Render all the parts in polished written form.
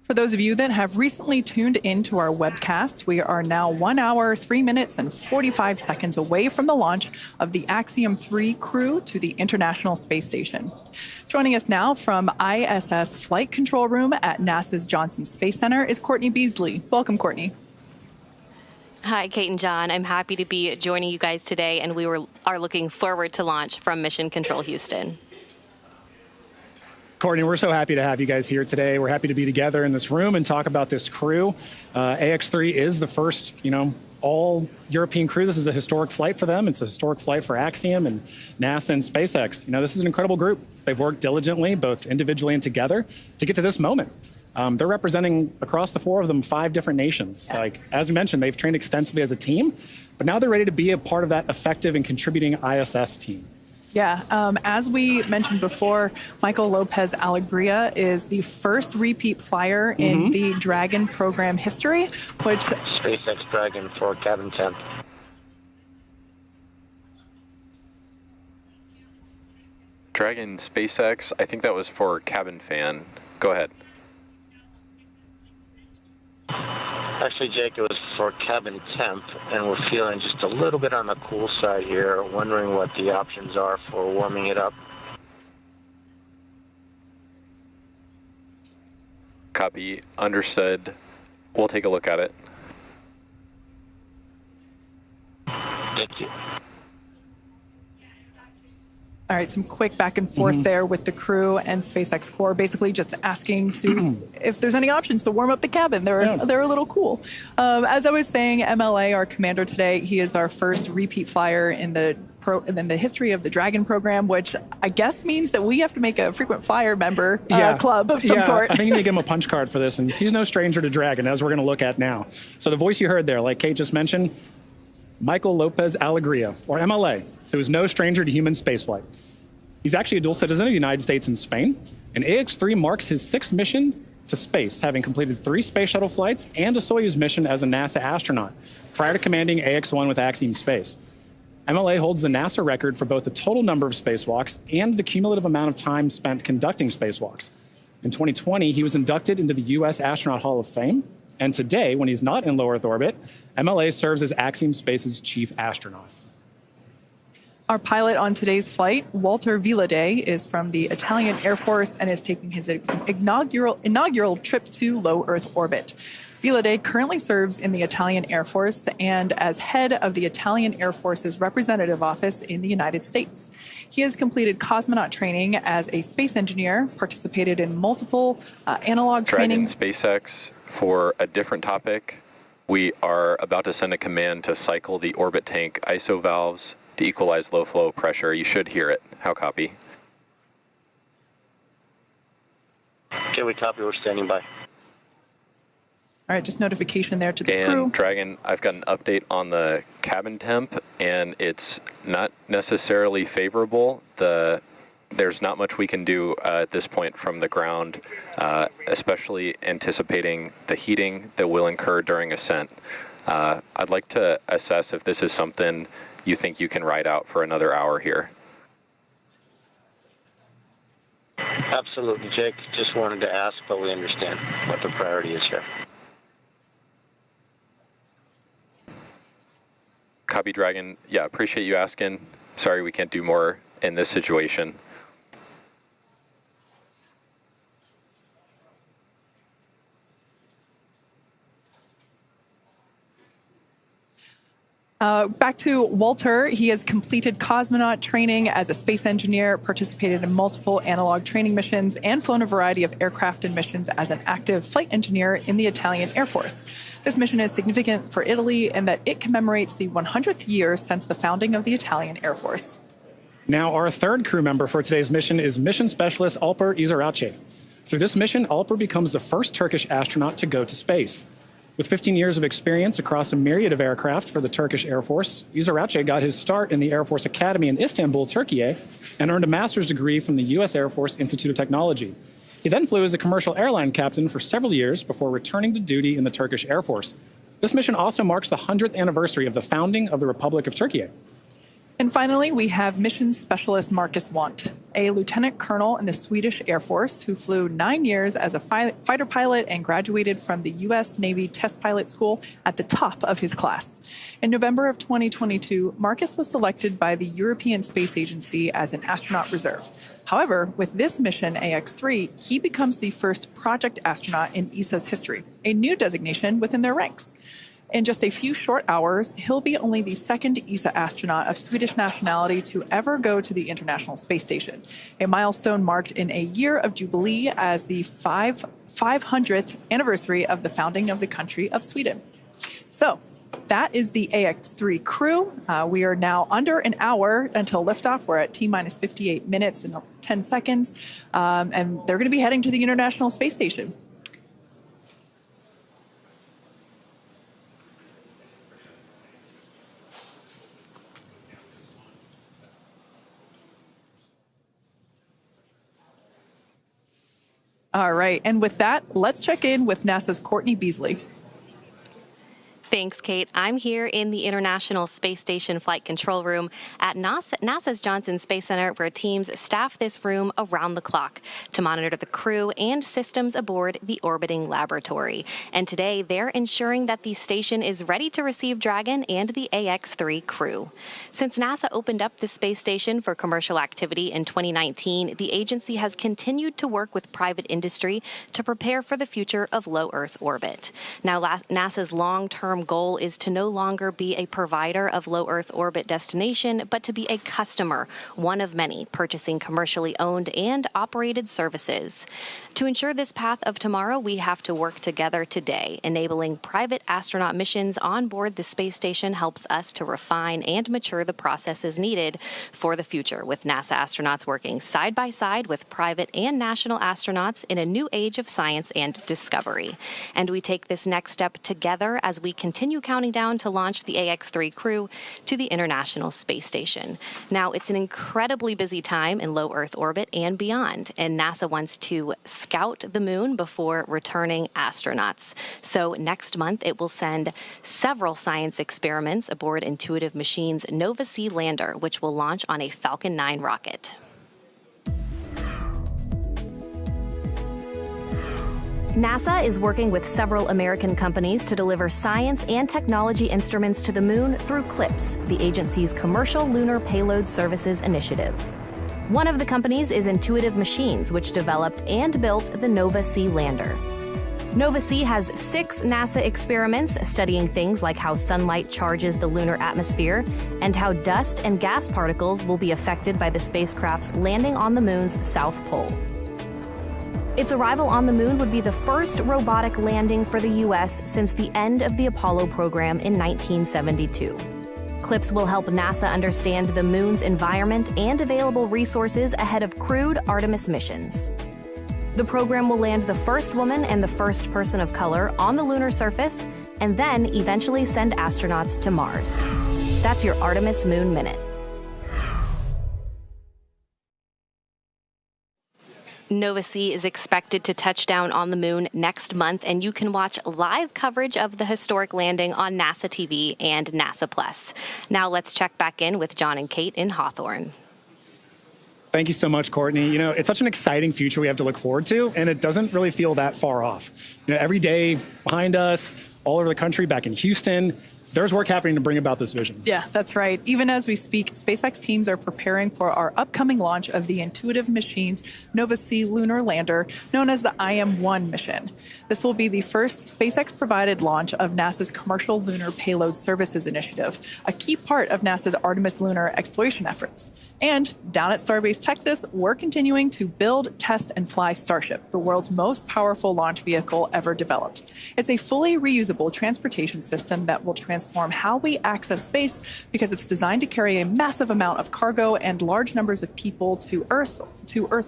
For those of you that have recently tuned into our webcast, we are now 1 hour, 3 minutes, and 45 seconds away from the launch of the Axiom 3 crew to the International Space Station. Joining us now from ISS Flight Control Room at NASA's Johnson Space Center is Courtney Beasley. Welcome, Courtney. Hi, Kate and John. I'm happy to be joining you guys today, and we are looking forward to launch from Mission Control Houston. Courtney, we're so happy to have you guys here today. We're happy to be together in this room and talk about this crew. Ax-3 is the first, all-European crew. This is a historic flight for them. It's a historic flight for Axiom and NASA and SpaceX. This is an incredible group. They've worked diligently, both individually and together, to get to this moment. They're representing, across the four of them, 5 different nations. As we mentioned, they've trained extensively as a team, but now they're ready to be a part of that effective and contributing ISS team. Yeah, as we mentioned before, Michael López-Alegría is the first repeat flyer in the Dragon program history, which... SpaceX Dragon for cabin temp. Dragon SpaceX, I think that was for cabin fan. Go ahead. Actually, Jake, it was for cabin temp, and we're feeling just a little bit on the cool side here, wondering what the options are for warming it up. Copy. Understood. We'll take a look at it. Thank you. All right, some quick back and forth there with the crew and SpaceX Core, basically just asking to if there's any options to warm up the cabin. They're a little cool. As I was saying, MLA, our commander today, he is our first repeat flyer in the history of the Dragon program, which I guess means that we have to make a frequent flyer member club of some sort. I think you need to give him a punch card for this, and he's no stranger to Dragon, as we're going to look at now. So the voice you heard there, like Kate just mentioned, Michael López-Alegría, or MLA, who is no stranger to human spaceflight. He's actually a dual citizen of the United States and Spain, and Ax-3 marks his 6th mission to space, having completed 3 space shuttle flights and a Soyuz mission as a NASA astronaut, prior to commanding Ax-1 with Axiom Space. MLA holds the NASA record for both the total number of spacewalks and the cumulative amount of time spent conducting spacewalks. In 2020, he was inducted into the U.S. Astronaut Hall of Fame, and today, when he's not in low Earth orbit, MLA serves as Axiom Space's chief astronaut. Our pilot on today's flight, Walter Villadei, is from the Italian Air Force and is taking his inaugural trip to low Earth orbit. Villadei currently serves in the Italian Air Force and as head of the Italian Air Force's representative office in the United States. He has completed cosmonaut training as a space engineer, participated in multiple analog training. Dragon SpaceX, for a different topic, we are about to send a command to cycle the orbit tank ISO valves to equalize low flow pressure. You should hear it. How copy? Okay, we copy. We're standing by. All right, just notification there to the crew. And Dragon, I've got an update on the cabin temp, and it's not necessarily favorable. There's not much we can do at this point from the ground, especially anticipating the heating that will incur during ascent. I'd like to assess if this is something you think you can ride out for another hour here. Absolutely, Jake. Just wanted to ask, but we understand what the priority is here. Copy, Dragon. Yeah, appreciate you asking. Sorry we can't do more in this situation. Back to Walter. He has completed cosmonaut training as a space engineer, participated in multiple analog training missions, and flown a variety of aircraft and missions as an active flight engineer in the Italian Air Force. This mission is significant for Italy in that it commemorates the 100th year since the founding of the Italian Air Force. Now, our third crew member for today's mission is mission specialist Alper Gezeravcı. Through this mission, Alper becomes the first Turkish astronaut to go to space. With 15 years of experience across a myriad of aircraft for the Turkish Air Force, Gezeravcı got his start in the Air Force Academy in Istanbul, Turkey, and earned a master's degree from the U.S. Air Force Institute of Technology. He then flew as a commercial airline captain for several years before returning to duty in the Turkish Air Force. This mission also marks the 100th anniversary of the founding of the Republic of Turkey. And finally, we have mission specialist Marcus Wandt, a lieutenant colonel in the Swedish Air Force who flew 9 years as a fighter pilot and graduated from the U.S. Navy Test Pilot School at the top of his class. In November of 2022, Marcus was selected by the European Space Agency as an astronaut reserve. However, with this mission, Ax-3, he becomes the first project astronaut in ESA's history, a new designation within their ranks. In just a few short hours, he'll be only the second ESA astronaut of Swedish nationality to ever go to the International Space Station, a milestone marked in a year of jubilee as the 500th anniversary of the founding of the country of Sweden. So that is the Ax-3 crew. We are now under an hour until liftoff. We're at T-minus 58 minutes and 10 seconds, and they're going to be heading to the International Space Station. All right, and with that, let's check in with NASA's Courtney Beasley. Thanks, Kate. I'm here in the International Space Station Flight Control Room at NASA's Johnson Space Center, where teams staff this room around the clock to monitor the crew and systems aboard the orbiting laboratory. And today, they're ensuring that the station is ready to receive Dragon and the Ax-3 crew. Since NASA opened up the space station for commercial activity in 2019, the agency has continued to work with private industry to prepare for the future of low Earth orbit. Now, NASA's long-term goal is to no longer be a provider of low Earth orbit destination, but to be a customer, one of many, purchasing commercially owned and operated services. To ensure this path of tomorrow, we have to work together today. Enabling private astronaut missions on board the space station helps us to refine and mature the processes needed for the future, with NASA astronauts working side by side with private and national astronauts in a new age of science and discovery. And we take this next step together as we continue counting down to launch the Ax-3 crew to the International Space Station. Now, it's an incredibly busy time in low Earth orbit and beyond, and NASA wants to scout the moon before returning astronauts. So next month, it will send several science experiments aboard Intuitive Machines' Nova-C lander, which will launch on a Falcon 9 rocket. NASA is working with several American companies to deliver science and technology instruments to the moon through CLPS, the agency's Commercial Lunar Payload Services Initiative. One of the companies is Intuitive Machines, which developed and built the Nova-C lander. Nova-C has 6 NASA experiments studying things like how sunlight charges the lunar atmosphere and how dust and gas particles will be affected by the spacecraft's landing on the moon's south pole. Its arrival on the moon would be the first robotic landing for the U.S. since the end of the Apollo program in 1972. CLPS will help NASA understand the moon's environment and available resources ahead of crewed Artemis missions. The program will land the first woman and the first person of color on the lunar surface, and then eventually send astronauts to Mars. That's your Artemis Moon Minute. Nova-C is expected to touch down on the moon next month, and you can watch live coverage of the historic landing on NASA TV and NASA Plus. Now let's check back in with John and Kate in Hawthorne. Thank you so much, Courtney. You know, it's such an exciting future we have to look forward to, and it doesn't really feel that far off. You know, every day behind us, all over the country, back in Houston, there's work happening to bring about this vision. Yeah, that's right. Even as we speak, SpaceX teams are preparing for our upcoming launch of the Intuitive Machines Nova-C lunar lander, known as the IM-1 mission. This will be the first SpaceX-provided launch of NASA's Commercial Lunar Payload Services Initiative, a key part of NASA's Artemis lunar exploration efforts. And down at Starbase Texas, we're continuing to build, test, and fly Starship, the world's most powerful launch vehicle ever developed. It's a fully reusable transportation system that will transform how we access space because it's designed to carry a massive amount of cargo and large numbers of people to Earth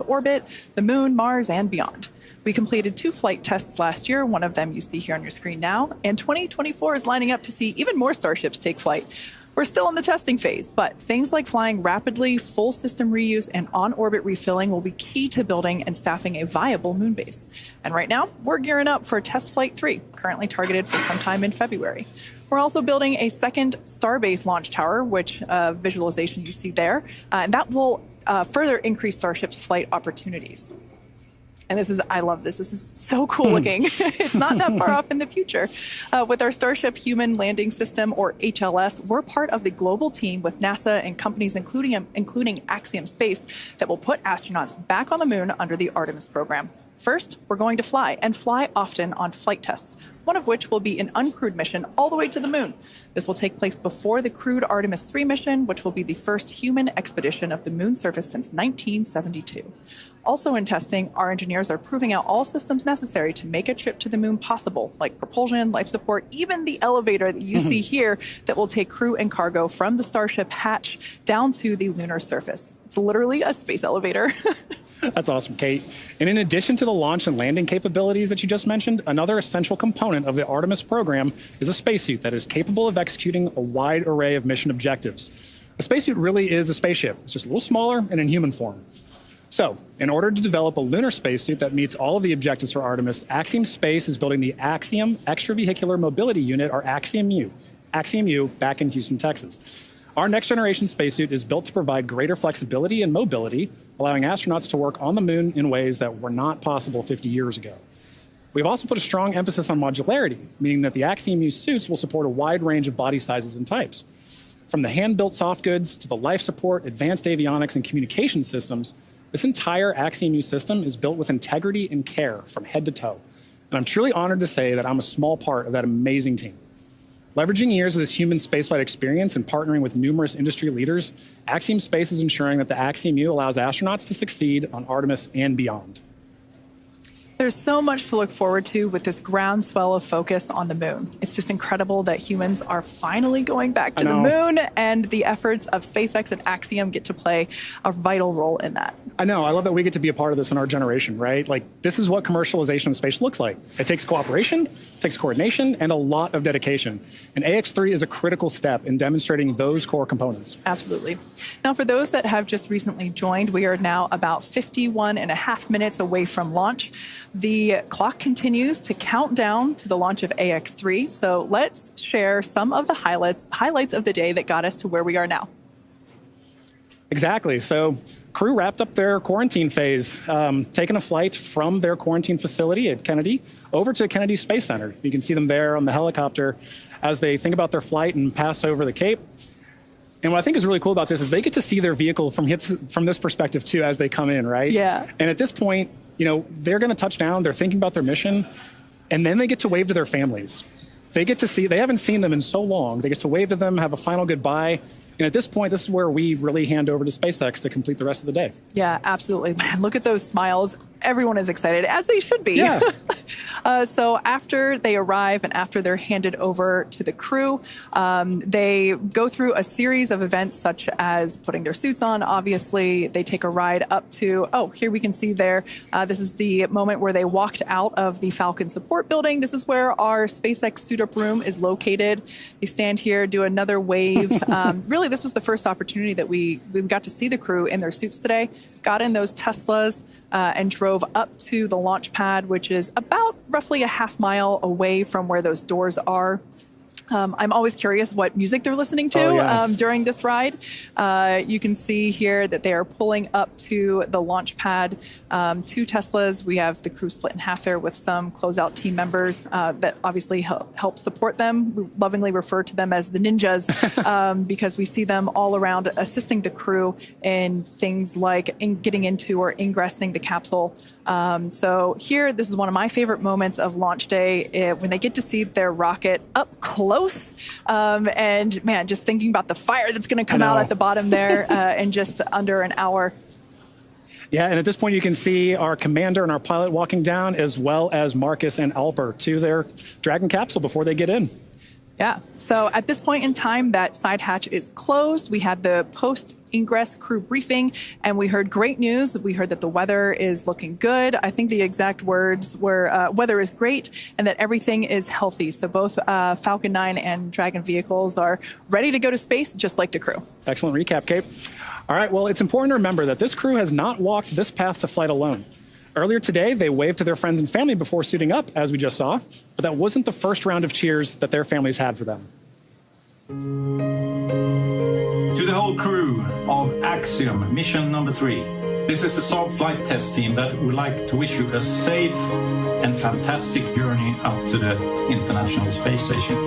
orbit, the moon, Mars, and beyond. We completed 2 flight tests last year, one of them you see here on your screen now, and 2024 is lining up to see even more Starships take flight. We're still in the testing phase, but things like flying rapidly, full system reuse, and on-orbit refilling will be key to building and staffing a viable moon base. And right now, we're gearing up for Test Flight 3, currently targeted for sometime in February. We're also building a second Starbase launch tower, which visualization you see there, and that will further increase Starship's flight opportunities. And I love this. This is so cool looking. It's not that far off in the future. With our Starship Human Landing System, or HLS, we're part of the global team with NASA and companies including Axiom Space that will put astronauts back on the moon under the Artemis program. First, we're going to fly, and fly often on flight tests, one of which will be an uncrewed mission all the way to the moon. This will take place before the crewed Artemis 3 mission, which will be the first human expedition of the moon surface since 1972. Also in testing, our engineers are proving out all systems necessary to make a trip to the moon possible, like propulsion, life support, even the elevator that you see here that will take crew and cargo from the Starship hatch down to the lunar surface. It's literally a space elevator. That's awesome, Kate. And in addition to the launch and landing capabilities that you just mentioned, another essential component of the Artemis program is a spacesuit that is capable of executing a wide array of mission objectives. A spacesuit really is a spaceship. It's just a little smaller and in human form. So, in order to develop a lunar spacesuit that meets all of the objectives for Artemis, Axiom Space is building the Axiom Extravehicular Mobility Unit, or Axiom U, back in Houston, Texas. Our next-generation spacesuit is built to provide greater flexibility and mobility, allowing astronauts to work on the moon in ways that were not possible 50 years ago. We've also put a strong emphasis on modularity, meaning that the Axiom U suits will support a wide range of body sizes and types. From the hand-built soft goods to the life support, advanced avionics, and communication systems, this entire Axiom U system is built with integrity and care from head to toe. And I'm truly honored to say that I'm a small part of that amazing team. Leveraging years of this human spaceflight experience and partnering with numerous industry leaders, Axiom Space is ensuring that the Axiom U allows astronauts to succeed on Artemis and beyond. There's so much to look forward to with this groundswell of focus on the moon. It's just incredible that humans are finally going back to the moon, and the efforts of SpaceX and Axiom get to play a vital role in that. I know. I love that we get to be a part of this in our generation, right? Like, this is what commercialization of space looks like. It takes cooperation, it takes coordination, and a lot of dedication. And Ax-3 is a critical step in demonstrating those core components. Absolutely. Now, for those that have just recently joined, we are now about 51.5 minutes away from launch. The clock continues to count down to the launch of Ax-3, so let's share some of the highlights of the day that got us to where we are now. Exactly. So crew wrapped up their quarantine phase, taking a flight from their quarantine facility at Kennedy over to Kennedy Space Center. You can see them there on the helicopter as they think about their flight and pass over the Cape. And what I think is really cool about this is they get to see their vehicle from this perspective too as they come in, right? Yeah. And at this point, you know, they're going to touch down, they're thinking about their mission, and then they get to wave to their families. They haven't seen them in so long. They get to wave to them, have a final goodbye. And at this point, this is where we really hand over to SpaceX to complete the rest of the day. Yeah, absolutely. Man, look at those smiles. Everyone is excited, as they should be. Yeah. So after they arrive and after they're handed over to the crew, they go through a series of events such as putting their suits on. Obviously, they take a ride up to, here we can see there. This is the moment where they walked out of the Falcon support building. This is where our SpaceX suit-up room is located. They stand here, do another wave. Really, this was the first opportunity that we got to see the crew in their suits today. Got in those Teslas and drove up to the launch pad, which is about roughly a half mile away from where those doors are. I'm always curious what music they're listening to during this ride. You can see here that they are pulling up to the launch pad, 2 Teslas. We have the crew split in half there with some closeout team members that obviously help support them. We lovingly refer to them as the ninjas because we see them all around assisting the crew in things like getting into or ingressing the capsule. So here, this is one of my favorite moments of launch day when they get to see their rocket up close. And man, just thinking about the fire that's going to come out at the bottom there in just under an hour. Yeah, and at this point you can see our commander and our pilot walking down, as well as Marcus and Alper to their Dragon capsule before they get in. Yeah, so at this point in time, that side hatch is closed. We had the post ingress crew briefing, and we heard great news. We heard that the weather is looking good. I think the exact words were weather is great and that everything is healthy. So both Falcon 9 and Dragon vehicles are ready to go to space, just like the crew. Excellent recap, Kate. All right, well, it's important to remember that this crew has not walked this path to flight alone. Earlier today, they waved to their friends and family before suiting up, as we just saw, but that wasn't the first round of cheers that their families had for them. To the whole crew of Axiom Mission number 3, this is the Saab flight test team that would like to wish you a safe and fantastic journey up to the International Space Station.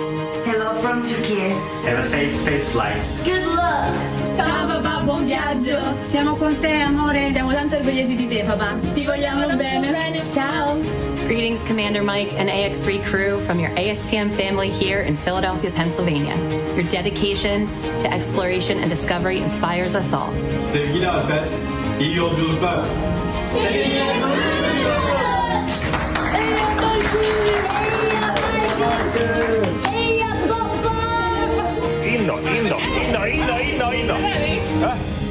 Hello from Turkey. Have a safe space flight. Good luck. Ciao papà, buon viaggio. Siamo con te, amore. Siamo tanto orgogliosi di te, papà. Ti vogliamo bene. Ciao. Greetings, Commander Mike and Ax-3 crew from your ASTM family here in Philadelphia, Pennsylvania. Your dedication to exploration and discovery inspires us all. Sevgili Alper, iyi yolculuklar.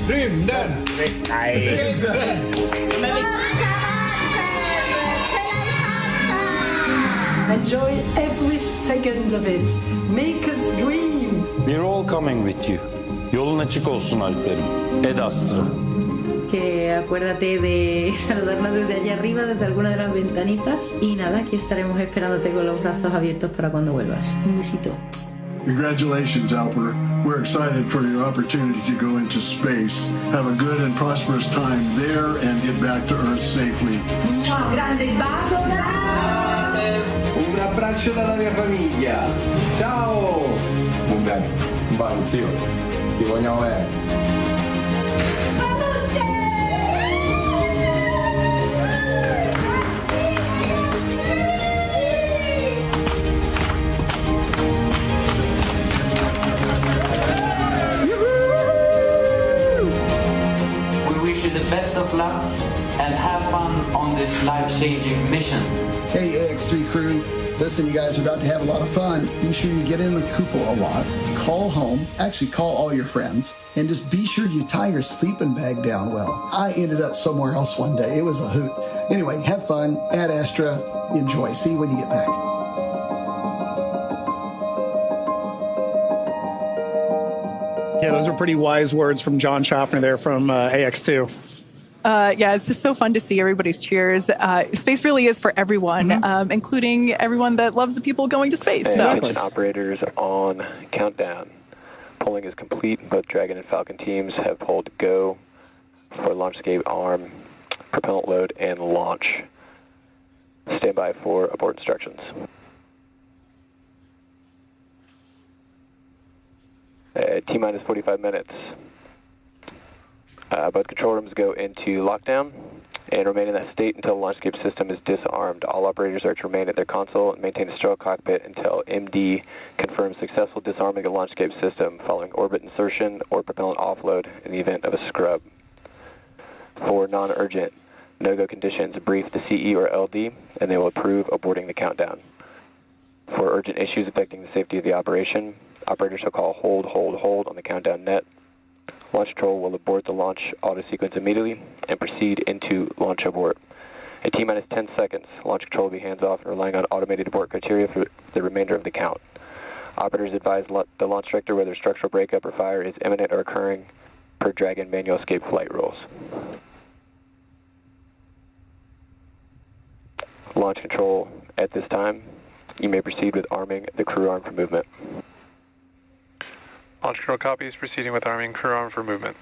Rymden! Nej. Enjoy every second of it. Make us dream. We're all coming with you. Yolun açık olsun Alper'im. Ed Astra. Que acuérdate de saludarnos desde allá arriba, desde alguna de las ventanitas. Y nada, aquí estaremos esperándote con los brazos abiertos para cuando vuelvas. Un besito. Congratulations, Alper. We're excited for your opportunity to go into space. Have a good and prosperous time there and get back to Earth safely. Un grande bacio. Un abbraccio dalla mia famiglia. Ciao! Un bene, zio. Ti vogliamo bene. Best of luck and have fun on this life-changing mission. Hey Ax-3 crew, listen, you guys are about to have a lot of fun. Be sure you get in the cupola a lot, call home, actually call all your friends, and just be sure you tie your sleeping bag down well. I ended up somewhere else one day. It was a hoot. Anyway, have fun, Ad Astra, enjoy. See you when you get back. Yeah, those are pretty wise words from John Schaffner there from AX2. Yeah, it's just so fun to see everybody's cheers. Space really is for everyone, including everyone that loves the people going to space. And operators on countdown. Polling is complete. Both Dragon and Falcon teams have pulled go for launch escape arm, propellant load, and launch. Stand by for abort instructions. T-minus 45 minutes. Both control rooms go into lockdown and remain in that state until the launch escape system is disarmed. All operators are to remain at their console and maintain a sterile cockpit until MD confirms successful disarming of the launch escape system following orbit insertion or propellant offload in the event of a scrub. For non-urgent no-go conditions, brief the CE or LD and they will approve aborting the countdown. For urgent issues affecting the safety of the operation, operators shall call hold on the countdown net. Launch control will abort the launch auto sequence immediately and proceed into launch abort. At T-minus 10 seconds, launch control will be hands-off and relying on automated abort criteria for the remainder of the count. Operators advise the launch director whether structural breakup or fire is imminent or occurring per Dragon manual escape flight rules. Launch control at this time. You may proceed with arming the crew arm for movement. Launch control copies, proceeding with arming crew arm for movement.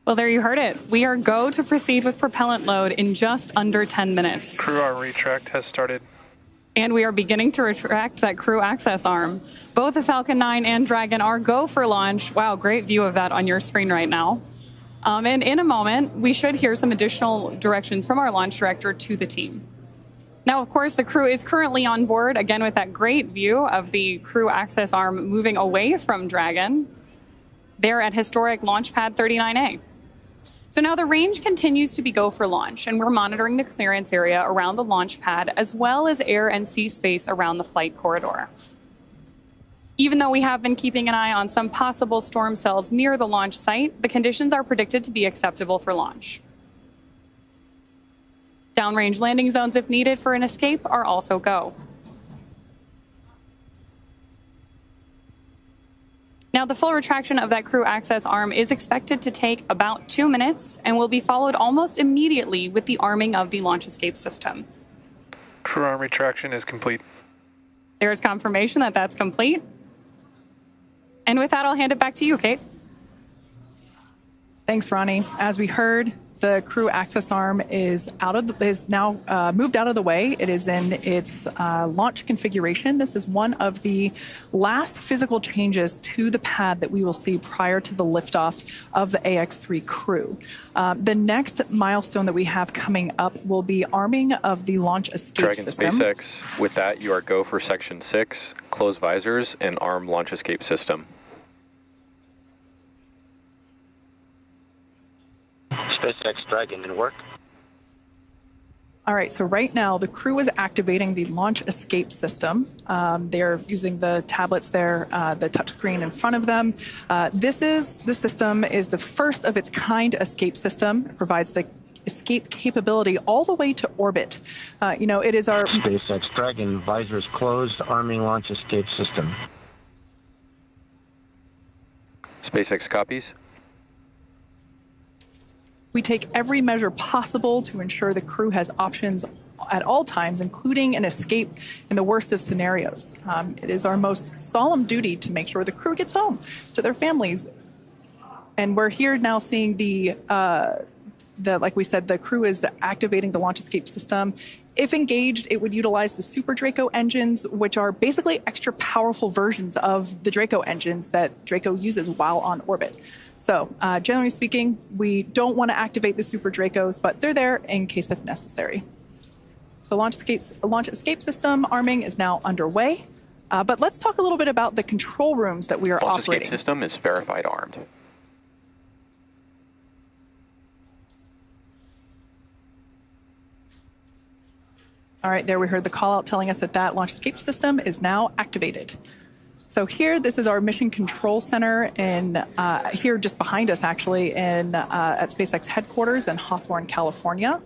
Well, there you heard it. We are go to proceed with propellant load in just under 10 minutes. Crew arm retract has started. And we are beginning to retract that crew access arm. Both the Falcon 9 and Dragon are go for launch. Wow, great view of that on your screen right now. And in a moment, we should hear some additional directions from our launch director to the team. Now, of course, the crew is currently on board, again, with that great view of the crew access arm moving away from Dragon. They're at historic Launch Pad 39A. So now the range continues to be go for launch, and we're monitoring the clearance area around the launch pad, as well as air and sea space around the flight corridor. Even though we have been keeping an eye on some possible storm cells near the launch site, the conditions are predicted to be acceptable for launch. Downrange landing zones, if needed for an escape, are also go. Now, the full retraction of that crew access arm is expected to take about 2 minutes and will be followed almost immediately with the arming of the launch escape system. Crew arm retraction is complete. There is confirmation that that's complete. And with that, I'll hand it back to you, Kate. Thanks, Ronnie. As we heard, the crew access arm is now moved out of the way. It is in its launch configuration. This is one of the last physical changes to the pad that we will see prior to the liftoff of the Ax-3 crew. The next milestone that we have coming up will be arming of the launch escape system. SpaceX, with that, you are go for Section 6, close visors, and arm launch escape system. SpaceX Dragon in work. All right, so right now the crew is activating the launch escape system. They're using the tablets there, the touchscreen in front of them. This system is the first of its kind escape system. It provides the escape capability all the way to orbit. It is our SpaceX Dragon, visors closed, arming launch escape system. SpaceX copies. We take every measure possible to ensure the crew has options at all times, including an escape in the worst of scenarios. It is our most solemn duty to make sure the crew gets home to their families. And we're here now seeing like we said, the crew is activating the launch escape system. If engaged, it would utilize the Super Draco engines, which are basically extra powerful versions of the Draco engines that Draco uses while on orbit. So generally speaking, we don't want to activate the Super Dracos, but they're there in case if necessary. So launch escape system arming is now underway. But let's talk a little bit about the control rooms that we are operating. Launch escape system is verified armed. All right, there we heard the call out telling us that that launch escape system is now activated. So here, this is our mission control center, and here just behind us, actually, at SpaceX headquarters in Hawthorne, California.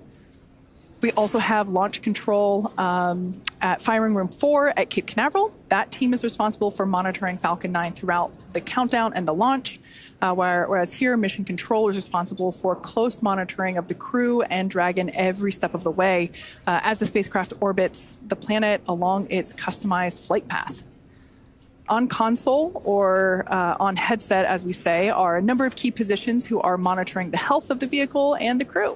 We also have launch control at Firing Room 4 at Cape Canaveral. That team is responsible for monitoring Falcon 9 throughout the countdown and the launch, whereas here, mission control is responsible for close monitoring of the crew and Dragon every step of the way as the spacecraft orbits the planet along its customized flight path. On console, or on headset, as we say, are a number of key positions who are monitoring the health of the vehicle and the crew.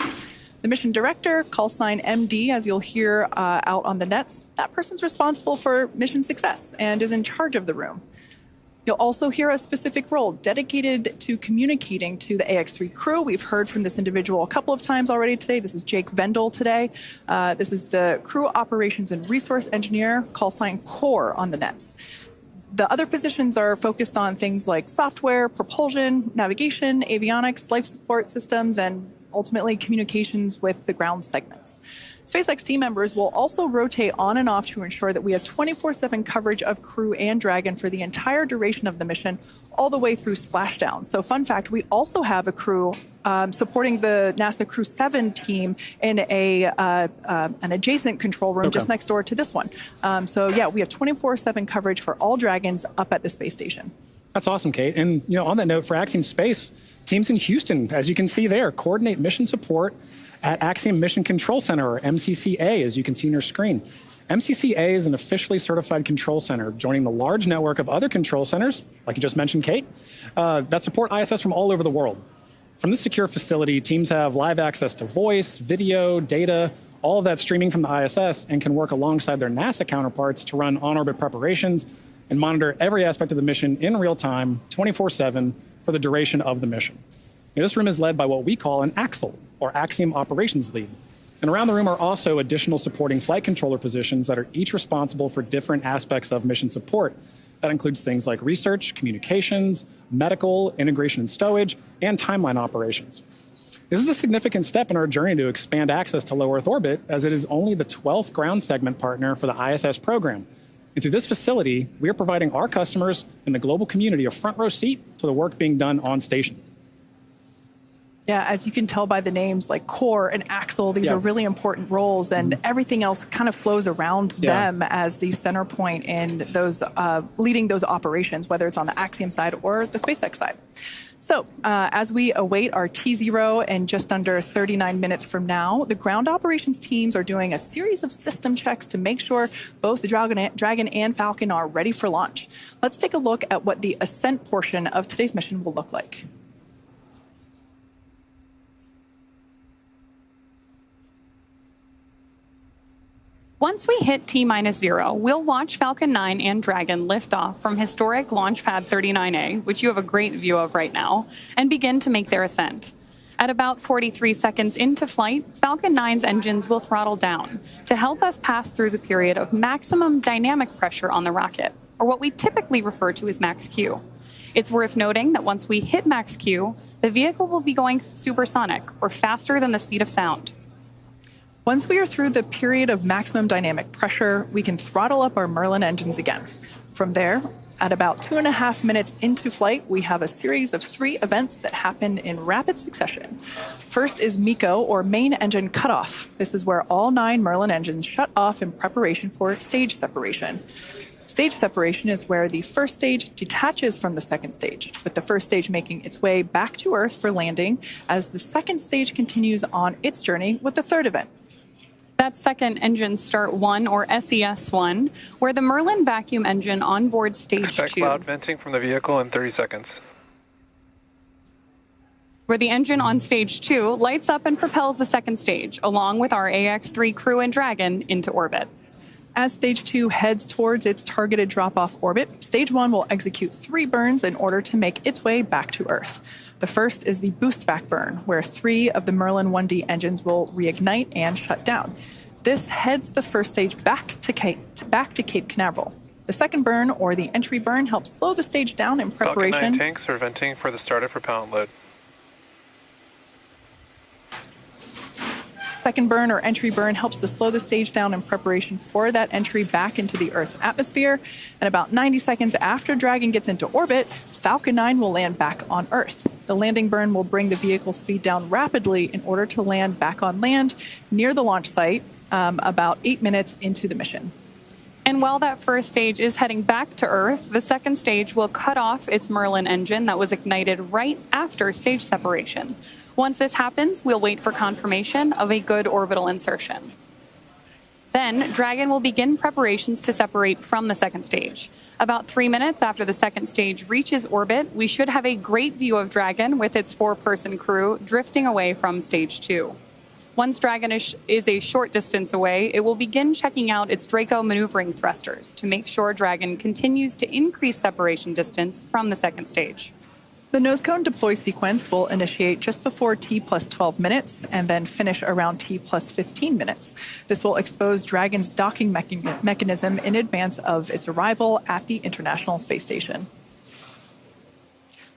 The mission director, call sign MD, as you'll hear out on the nets, that person's responsible for mission success and is in charge of the room. You'll also hear a specific role dedicated to communicating to the Ax-3 crew. We've heard from this individual a couple of times already today. This is Jake Vendel today. This is the crew operations and resource engineer, call sign CORE on the nets. The other positions are focused on things like software, propulsion, navigation, avionics, life support systems, and ultimately communications with the ground segments. SpaceX team members will also rotate on and off to ensure that we have 24/7 coverage of crew and Dragon for the entire duration of the mission, all the way through splashdown. So fun fact, we also have a crew supporting the NASA Crew 7 team in an adjacent control room just next door to this one. So yeah, we have 24/7 coverage for all Dragons up at the space station. That's awesome, Kate. And on that note, for Axiom Space, teams in Houston, as you can see there, coordinate mission support at Axiom Mission Control Center, or MCCA, as you can see on your screen. MCCA is an officially certified control center, joining the large network of other control centers, like you just mentioned, Kate, that support ISS from all over the world. From this secure facility, teams have live access to voice, video, data, all of that streaming from the ISS, and can work alongside their NASA counterparts to run on-orbit preparations and monitor every aspect of the mission in real time, 24/7, for the duration of the mission. This room is led by what we call an AXLE, or Axiom Operations Lead. And around the room are also additional supporting flight controller positions that are each responsible for different aspects of mission support. That includes things like research, communications, medical, integration and stowage, and timeline operations. This is a significant step in our journey to expand access to low Earth orbit, as it is only the 12th ground segment partner for the ISS program. And through this facility, we are providing our customers and the global community a front row seat to the work being done on station. Yeah, as you can tell by the names like Core and Axel, these are really important roles, and everything else kind of flows around them as the center point in those leading those operations, whether it's on the Axiom side or the SpaceX side. So as we await our T0 in just under 39 minutes from now, the ground operations teams are doing a series of system checks to make sure both the Dragon and Falcon are ready for launch. Let's take a look at what the ascent portion of today's mission will look like. Once we hit T-0, we'll watch Falcon 9 and Dragon lift off from historic Launch Pad 39A, which you have a great view of right now, and begin to make their ascent. At about 43 seconds into flight, Falcon 9's engines will throttle down to help us pass through the period of maximum dynamic pressure on the rocket, or what we typically refer to as max Q. It's worth noting that once we hit max Q, the vehicle will be going supersonic, or faster than the speed of sound. Once we are through the period of maximum dynamic pressure, we can throttle up our Merlin engines again. From there, at about 2.5 minutes into flight, we have a series of 3 events that happen in rapid succession. First is MECO, or main engine cutoff. This is where all 9 Merlin engines shut off in preparation for stage separation. Stage separation is where the first stage detaches from the second stage, with the first stage making its way back to Earth for landing as the second stage continues on its journey with the third event. That's second engine start 1, or SES1, where the Merlin vacuum engine on board stage 2. Expect loud venting from the vehicle in 30 seconds. Where the engine on stage 2 lights up and propels the second stage, along with our Ax-3 crew and Dragon, into orbit. As stage 2 heads towards its targeted drop-off orbit, stage 1 will execute 3 burns in order to make its way back to Earth. The first is the boost back burn, where 3 of the Merlin 1D engines will reignite and shut down. This heads the first stage back to Cape Canaveral. The second burn, or the entry burn, helps slow the stage down in preparation. Falcon 9 tanks are venting for the startup propellant load. Second burn, or entry burn, helps to slow the stage down in preparation for that entry back into the Earth's atmosphere. And about 90 seconds after Dragon gets into orbit, Falcon 9 will land back on Earth. The landing burn will bring the vehicle speed down rapidly in order to land back on land near the launch site about 8 minutes into the mission. And while that first stage is heading back to Earth, the second stage will cut off its Merlin engine that was ignited right after stage separation. Once this happens, we'll wait for confirmation of a good orbital insertion. Then, Dragon will begin preparations to separate from the second stage. About 3 minutes after the second stage reaches orbit, we should have a great view of Dragon with its 4-person crew drifting away from stage 2. Once Dragon is a short distance away, it will begin checking out its Draco maneuvering thrusters to make sure Dragon continues to increase separation distance from the second stage. The nose cone deploy sequence will initiate just before T plus 12 minutes and then finish around T plus 15 minutes. This will expose Dragon's docking mechanism in advance of its arrival at the International Space Station.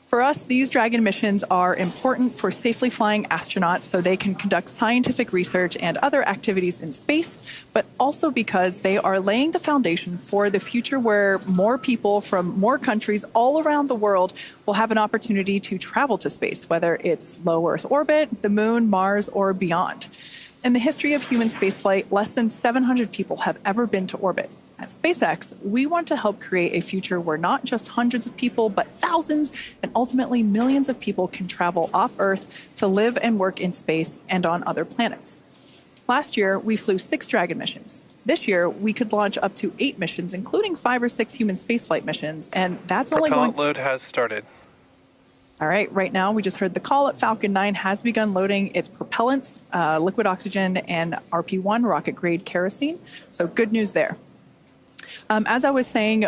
For us, these Dragon missions are important for safely flying astronauts so they can conduct scientific research and other activities in space, but also because they are laying the foundation for the future where more people from more countries all around the world will have an opportunity to travel to space, whether it's low Earth orbit, the moon, Mars, or beyond. In the history of human spaceflight, less than 700 people have ever been to orbit. At SpaceX, we want to help create a future where not just hundreds of people, but thousands and ultimately millions of people can travel off Earth to live and work in space and on other planets. Last year, we flew 6 Dragon missions. This year, we could launch up to 8 missions, including 5 or 6 human spaceflight missions, and that's only going... Propellant load has started. All right, right now we just heard the call that Falcon 9 has begun loading its propellants, liquid oxygen, and RP-1 rocket-grade kerosene, so good news there. As I was saying,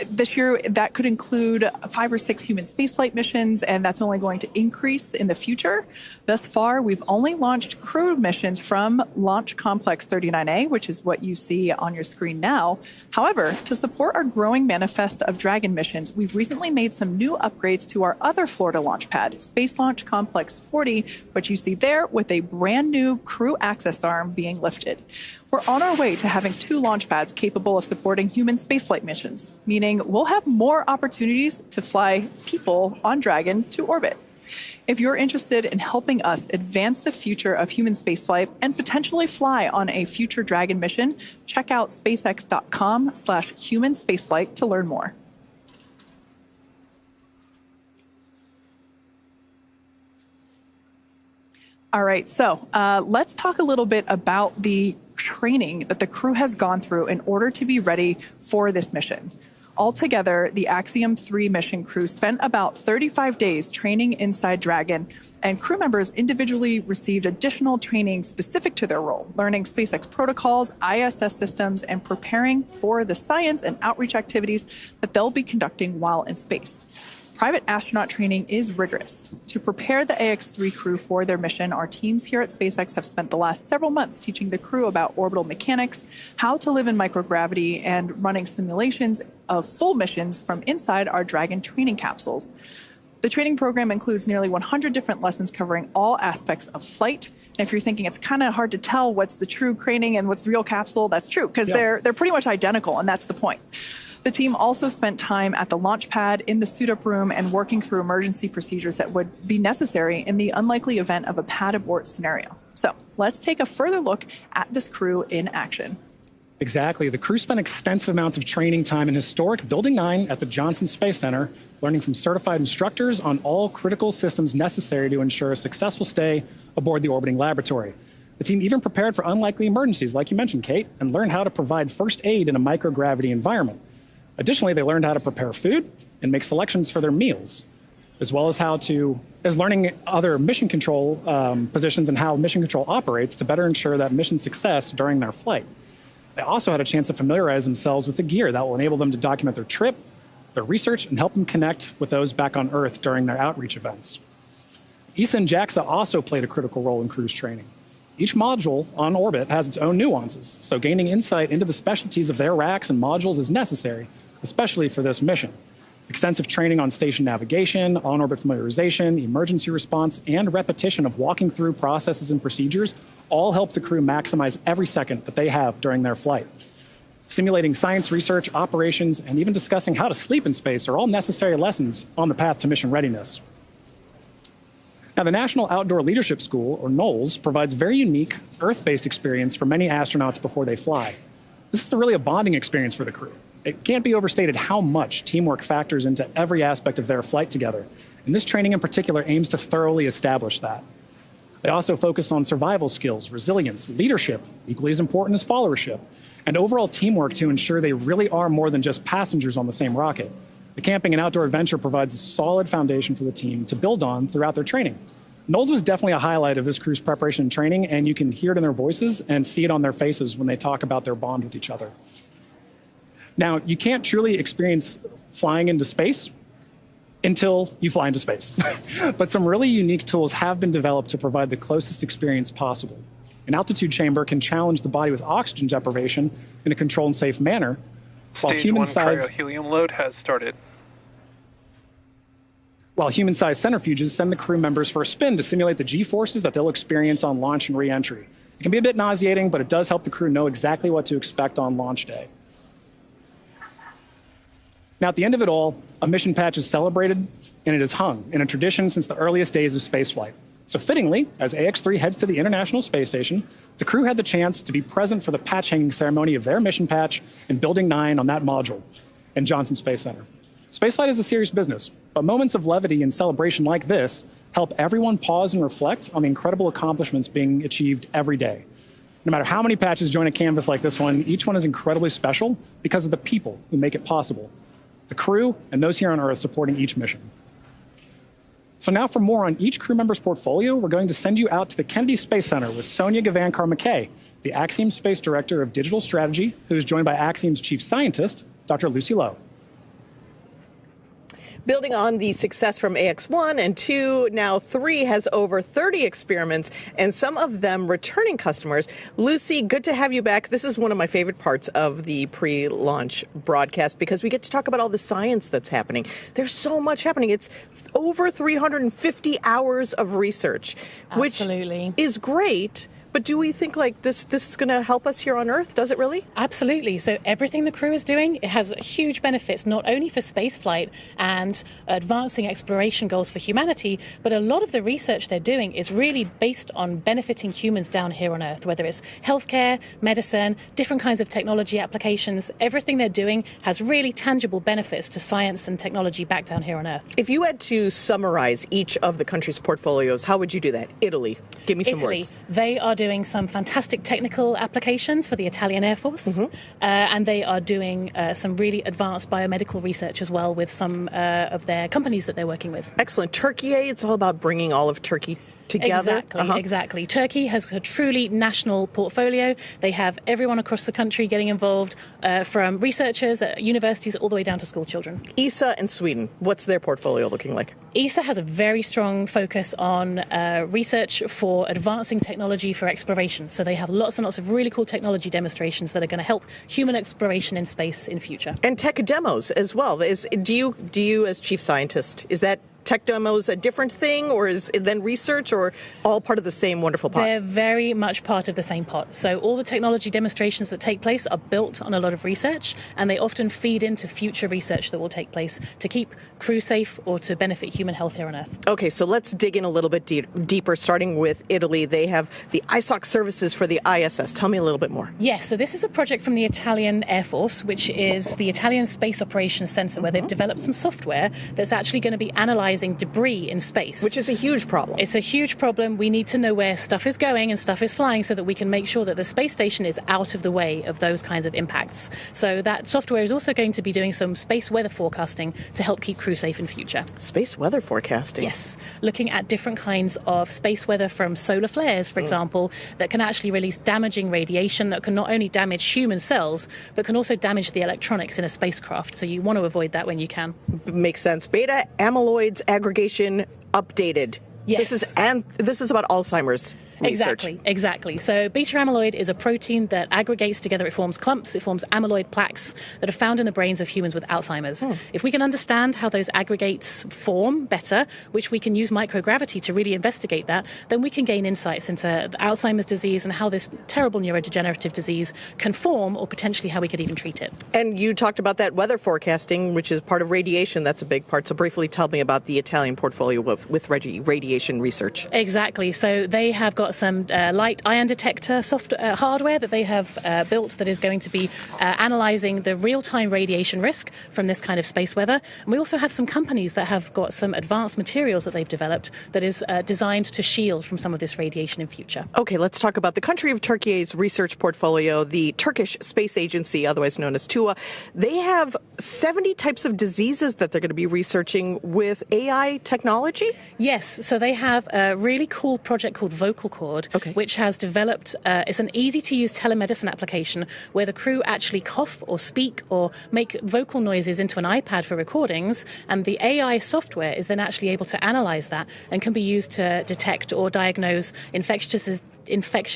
this year that could include 5 or 6 human spaceflight missions, and that's only going to increase in the future. Thus far, we've only launched crew missions from Launch Complex 39A, which is what you see on your screen now. However, to support our growing manifest of Dragon missions, we've recently made some new upgrades to our other Florida launch pad, Space Launch Complex 40, which you see there with a brand new crew access arm being lifted. We're on our way to having 2 launch pads capable of supporting human spaceflight missions, meaning we'll have more opportunities to fly people on Dragon to orbit. If you're interested in helping us advance the future of human spaceflight and potentially fly on a future Dragon mission, check out spacex.com/human spaceflight to learn more. All right, so let's talk a little bit about the training that the crew has gone through in order to be ready for this mission. Altogether, the Axiom 3 mission crew spent about 35 days training inside Dragon, and crew members individually received additional training specific to their role, learning SpaceX protocols, ISS systems, and preparing for the science and outreach activities that they'll be conducting while in space. Private astronaut training is rigorous. To prepare the Ax-3 crew for their mission, our teams here at SpaceX have spent the last several months teaching the crew about orbital mechanics, how to live in microgravity, and running simulations of full missions from inside our Dragon training capsules. The training program includes nearly 100 different lessons covering all aspects of flight. And if you're thinking it's kind of hard to tell what's the true training and what's the real capsule, that's true, because they're pretty much identical, and that's the point. The team also spent time at the launch pad, in the suit-up room, and working through emergency procedures that would be necessary in the unlikely event of a pad abort scenario. So let's take a further look at this crew in action. Exactly. The crew spent extensive amounts of training time in historic Building 9 at the Johnson Space Center, learning from certified instructors on all critical systems necessary to ensure a successful stay aboard the orbiting laboratory. The team even prepared for unlikely emergencies, like you mentioned, Kate, and learned how to provide first aid in a microgravity environment. Additionally, they learned how to prepare food and make selections for their meals, as well as learning other mission control positions and how mission control operates to better ensure that mission success during their flight. They also had a chance to familiarize themselves with the gear that will enable them to document their trip, their research, and help them connect with those back on Earth during their outreach events. ESA and JAXA also played a critical role in cruise training. Each module on orbit has its own nuances, so gaining insight into the specialties of their racks and modules is necessary, especially for this mission. Extensive training on station navigation, on-orbit familiarization, emergency response, and repetition of walking through processes and procedures all help the crew maximize every second that they have during their flight. Simulating science research, operations, and even discussing how to sleep in space are all necessary lessons on the path to mission readiness. Now, the National Outdoor Leadership School, or NOLS, provides a very unique Earth-based experience for many astronauts before they fly. This is really a bonding experience for the crew. It can't be overstated how much teamwork factors into every aspect of their flight together, and this training in particular aims to thoroughly establish that. They also focus on survival skills, resilience, leadership, equally as important as followership, and overall teamwork to ensure they really are more than just passengers on the same rocket. The camping and outdoor adventure provides a solid foundation for the team to build on throughout their training. NOLS was definitely a highlight of this crew's preparation and training, and you can hear it in their voices and see it on their faces when they talk about their bond with each other. Now, you can't truly experience flying into space until you fly into space. But some really unique tools have been developed to provide the closest experience possible. An altitude chamber can challenge the body with oxygen deprivation in a controlled and safe manner, while Stage 1 cryo-helium load has started. While human-sized centrifuges send the crew members for a spin to simulate the G-forces that they'll experience on launch and re-entry. It can be a bit nauseating, but it does help the crew know exactly what to expect on launch day. Now, at the end of it all, a mission patch is celebrated, and it is hung in a tradition since the earliest days of spaceflight. So fittingly, as Ax-3 heads to the International Space Station, the crew had the chance to be present for the patch-hanging ceremony of their mission patch in Building 9 on that module in Johnson Space Center. Spaceflight is a serious business, but moments of levity and celebration like this help everyone pause and reflect on the incredible accomplishments being achieved every day. No matter how many patches join a canvas like this one, each one is incredibly special because of the people who make it possible. The crew and those here on Earth supporting each mission. So now for more on each crew member's portfolio, we're going to send you out to the Kennedy Space Center with Sonia Gavankar-McKay, the Axiom Space Director of Digital Strategy, who is joined by Axiom's Chief Scientist, Dr. Lucy Lowe. Building on the success from AX1 and 2, now 3 has over 30 experiments, and some of them returning customers. Lucy, good to have you back. This is one of my favorite parts of the pre-launch broadcast because we get to talk about all the science that's happening. There's so much happening. It's over 350 hours of research, which is great. But do we think like this is going to help us here on Earth? Does it really? Absolutely. So everything the crew is doing, it has huge benefits, not only for spaceflight and advancing exploration goals for humanity, but a lot of the research they're doing is really based on benefiting humans down here on Earth, whether it's healthcare, medicine, different kinds of technology applications. Everything they're doing has really tangible benefits to science and technology back down here on Earth. If you had to summarize each of the country's portfolios, how would you do that? Italy, give me some words. They are doing some fantastic technical applications for the Italian Air Force, and they are doing some really advanced biomedical research as well with some of their companies that they're working with. Excellent. Turkey, it's all about bringing all of Turkey together. Exactly. Turkey has a truly national portfolio. They have everyone across the country getting involved, from researchers at universities all the way down to school children. ESA and Sweden, what's their portfolio looking like? ESA has a very strong focus on research for advancing technology for exploration. So they have lots and lots of really cool technology demonstrations that are going to help human exploration in space in future. And tech demos as well. Do you as chief scientist, is that tech demos a different thing, or is it then research, or all part of the same wonderful pot? They're very much part of the same pot. So all the technology demonstrations that take place are built on a lot of research, and they often feed into future research that will take place to keep crew safe or to benefit human health here on Earth. Okay, so let's dig in a little bit deeper, starting with Italy. They have the ISOC services for the ISS. Tell me a little bit more. Yes, so this is a project from the Italian Air Force, which is the Italian Space Operations Center, where they've developed some software that's actually going to be analyzing debris in space. Which is a huge problem. It's a huge problem. We need to know where stuff is going and stuff is flying so that we can make sure that the space station is out of the way of those kinds of impacts. So that software is also going to be doing some space weather forecasting to help keep crew safe in future. Space weather forecasting? Yes. Looking at different kinds of space weather from solar flares, for example, that can actually release damaging radiation that can not only damage human cells, but can also damage the electronics in a spacecraft. So you want to avoid that when you can. Makes sense. Beta amyloids aggregation updated. Yes. This is about Alzheimer's research. Exactly. So beta amyloid is a protein that aggregates together. It forms clumps. It forms amyloid plaques that are found in the brains of humans with Alzheimer's. If we can understand how those aggregates form better, which we can use microgravity to really investigate that, then we can gain insights into Alzheimer's disease and how this terrible neurodegenerative disease can form, or potentially how we could even treat it. And you talked about that weather forecasting, which is part of radiation. That's a big part. So briefly tell me about the Italian portfolio with radiation research. Exactly. So they have got some light ion detector hardware that they have built that is going to be analyzing the real-time radiation risk from this kind of space weather. And we also have some companies that have got some advanced materials that they've developed that is designed to shield from some of this radiation in future. Okay, let's talk about the country of Turkey's research portfolio, the Turkish Space Agency, otherwise known as TUA. They have 70 types of diseases that they're going to be researching with AI technology? Yes, so they have a really cool project called Vocal Cord, which has developed, it's an easy-to-use telemedicine application where the crew actually cough or speak or make vocal noises into an iPad for recordings, and the AI software is then actually able to analyze that and can be used to detect or diagnose infectious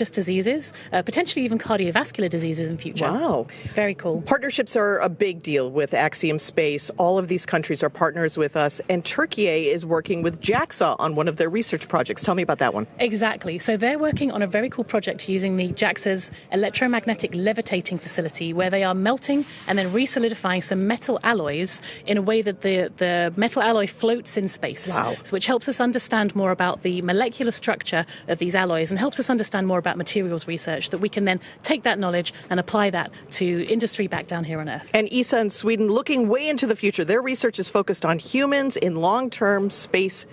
diseases, potentially even cardiovascular diseases in future. Wow. Very cool. Partnerships are a big deal with Axiom Space. All of these countries are partners with us, and Turkey is working with JAXA on one of their research projects. Tell me about that one. Exactly. So they're working on a very cool project using the JAXA's electromagnetic levitating facility, where they are melting and then re-solidifying some metal alloys in a way that the metal alloy floats in space. Wow. So which helps us understand more about the molecular structure of these alloys and helps us understand more about materials research that we can then take that knowledge and apply that to industry back down here on Earth. And ESA in Sweden, looking way into the future. Their research is focused on humans in long-term space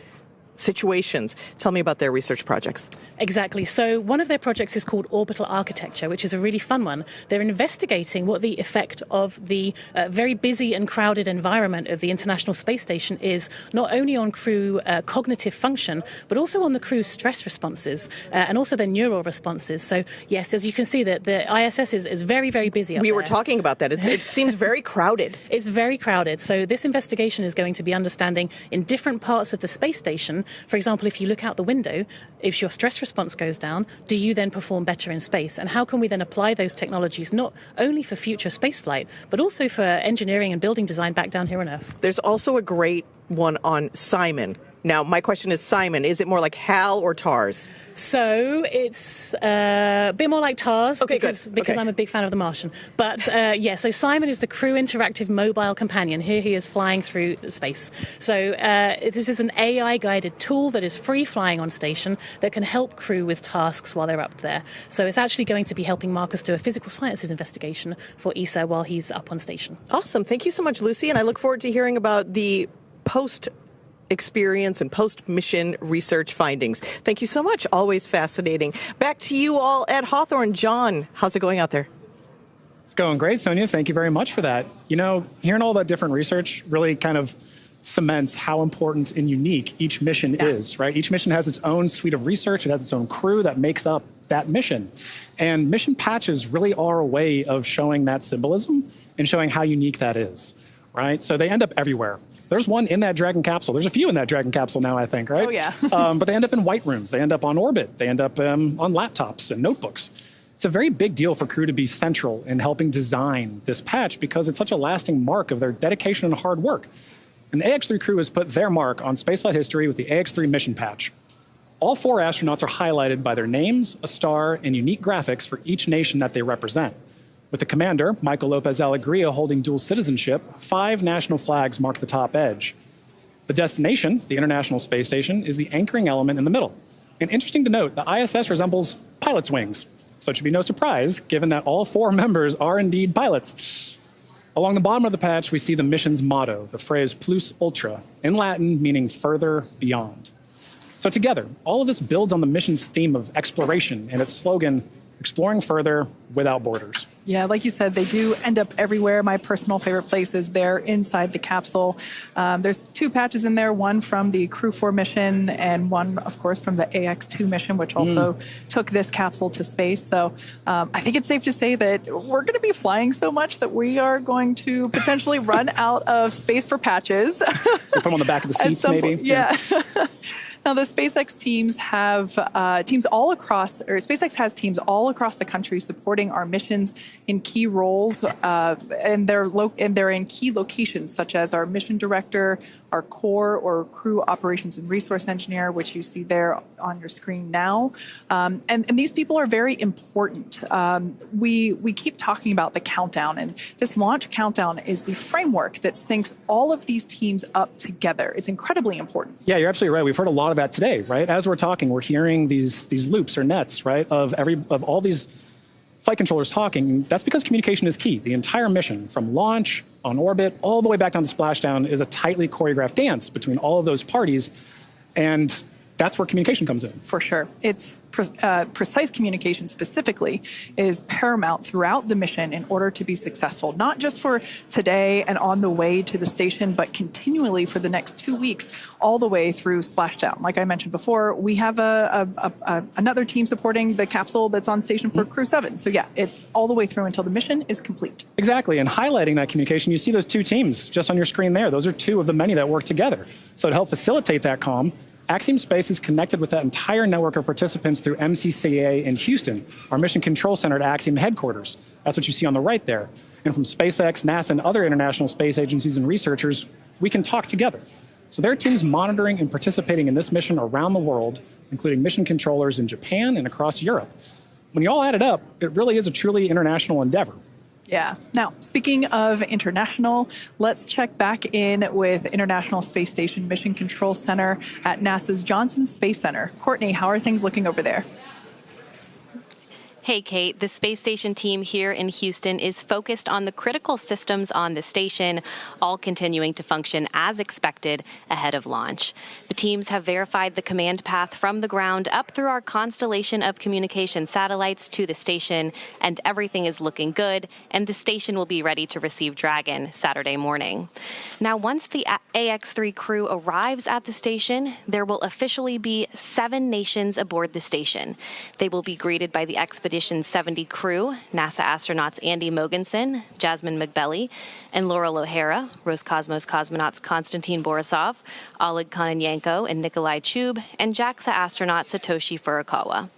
situations. Tell me about their research projects. Exactly. So one of their projects is called Orbital Architecture, which is a really fun one. They're investigating what the effect of the very busy and crowded environment of the International Space Station is, not only on crew cognitive function, but also on the crew's stress responses and also their neural responses. So yes, as you can see, that the ISS is very, very busy up there. We were talking about that. It seems very crowded. It's very crowded. So this investigation is going to be understanding in different parts of the space station. For example, if you look out the window, if your stress response goes down, do you then perform better in space? And how can we then apply those technologies not only for future spaceflight, but also for engineering and building design back down here on Earth? There's also a great one on Simon. Now, my question is, Simon, is it more like HAL or TARS? So it's a bit more like TARS because I'm a big fan of The Martian. But so Simon is the crew interactive mobile companion. Here he is flying through space. So this is an AI-guided tool that is free flying on station that can help crew with tasks while they're up there. So it's actually going to be helping Marcus do a physical sciences investigation for ESA while he's up on station. Awesome. Thank you so much, Lucy. And I look forward to hearing about the post-experience and post-mission research findings. Thank you so much. Always fascinating. Back to you all at Hawthorne. John, how's it going out there? It's going great, Sonia. Thank you very much for that. You know, hearing all that different research really kind of cements how important and unique each mission is, right? Each mission has its own suite of research. It has its own crew that makes up that mission. And mission patches really are a way of showing that symbolism and showing how unique that is, right? So they end up everywhere. There's one in that Dragon capsule. There's a few in that Dragon capsule now, I think, right? Oh, yeah. But they end up in white rooms. They end up on orbit. They end up on laptops and notebooks. It's a very big deal for crew to be central in helping design this patch because it's such a lasting mark of their dedication and hard work. And the Ax-3 crew has put their mark on spaceflight history with the Ax-3 mission patch. All 4 astronauts are highlighted by their names, a star, and unique graphics for each nation that they represent. With the commander, Michael López-Alegría, holding dual citizenship, 5 national flags mark the top edge. The destination, the International Space Station, is the anchoring element in the middle. And interesting to note, the ISS resembles pilots' wings. So it should be no surprise, given that all 4 members are indeed pilots. Along the bottom of the patch, we see the mission's motto, the phrase plus ultra, in Latin meaning further beyond. So together, all of this builds on the mission's theme of exploration and its slogan, exploring further without borders. Yeah, like you said, they do end up everywhere. My personal favorite place is there inside the capsule. There's 2 patches in there, one from the Crew 4 mission and one, of course, from the AX-2 mission, which also took this capsule to space. So I think it's safe to say that we're going to be flying so much that we are going to potentially run out of space for patches. You put them on the back of the seats, maybe? Yeah. Now, the SpaceX teams have teams all across, or SpaceX has teams all across the country supporting our missions in key roles, and they're in key locations such as our mission director, our core or crew operations and resource engineer, which you see there on your screen now. And these people are very important. We keep talking about the countdown, and this launch countdown is the framework that syncs all of these teams up together. It's incredibly important. Yeah, you're absolutely right. We've heard a lot of that today, right? As we're talking, we're hearing these loops or nets, right, of all these flight controllers talking. That's because communication is key. The entire mission, from launch, on orbit, all the way back down to splashdown, is a tightly choreographed dance between all of those parties, and that's where communication comes in. For sure. It's precise communication specifically is paramount throughout the mission in order to be successful, not just for today and on the way to the station, but continually for the next 2 weeks, all the way through splashdown. Like I mentioned before, we have another team supporting the capsule that's on station for Crew 7. So yeah, it's all the way through until the mission is complete. Exactly, and highlighting that communication, you see those 2 teams just on your screen there. Those are 2 of the many that work together. So to help facilitate that comm, Axiom Space is connected with that entire network of participants through MCCA in Houston, our mission control center at Axiom headquarters. That's what you see on the right there. And from SpaceX, NASA, and other international space agencies and researchers, we can talk together. So there are teams monitoring and participating in this mission around the world, including mission controllers in Japan and across Europe. When you all add it up, it really is a truly international endeavor. Yeah. Now, speaking of international, let's check back in with International Space Station Mission Control Center at NASA's Johnson Space Center. Courtney, how are things looking over there? Hey, Kate. The space station team here in Houston is focused on the critical systems on the station, all continuing to function as expected ahead of launch. The teams have verified the command path from the ground up through our constellation of communication satellites to the station, and everything is looking good, and the station will be ready to receive Dragon Saturday morning. Now, once the Ax-3 crew arrives at the station, there will officially be 7 nations aboard the station. They will be greeted by the Expedition 70 crew, NASA astronauts Andy Mogensen, Jasmine McBelly, and Laurel O'Hara, Roscosmos cosmonauts Konstantin Borisov, Oleg Kononenko, and Nikolai Chub, and JAXA astronaut Satoshi Furukawa.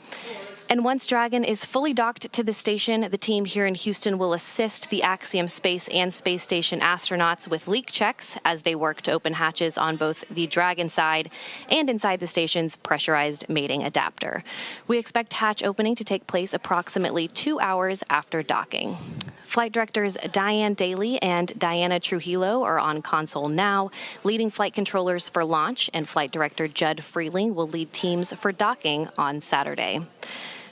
And once Dragon is fully docked to the station, the team here in Houston will assist the Axiom Space and Space Station astronauts with leak checks as they work to open hatches on both the Dragon side and inside the station's pressurized mating adapter. We expect hatch opening to take place approximately 2 hours after docking. Flight directors Diane Daly and Diana Trujillo are on console now, leading flight controllers for launch, and flight director Judd Freeling will lead teams for docking on Saturday.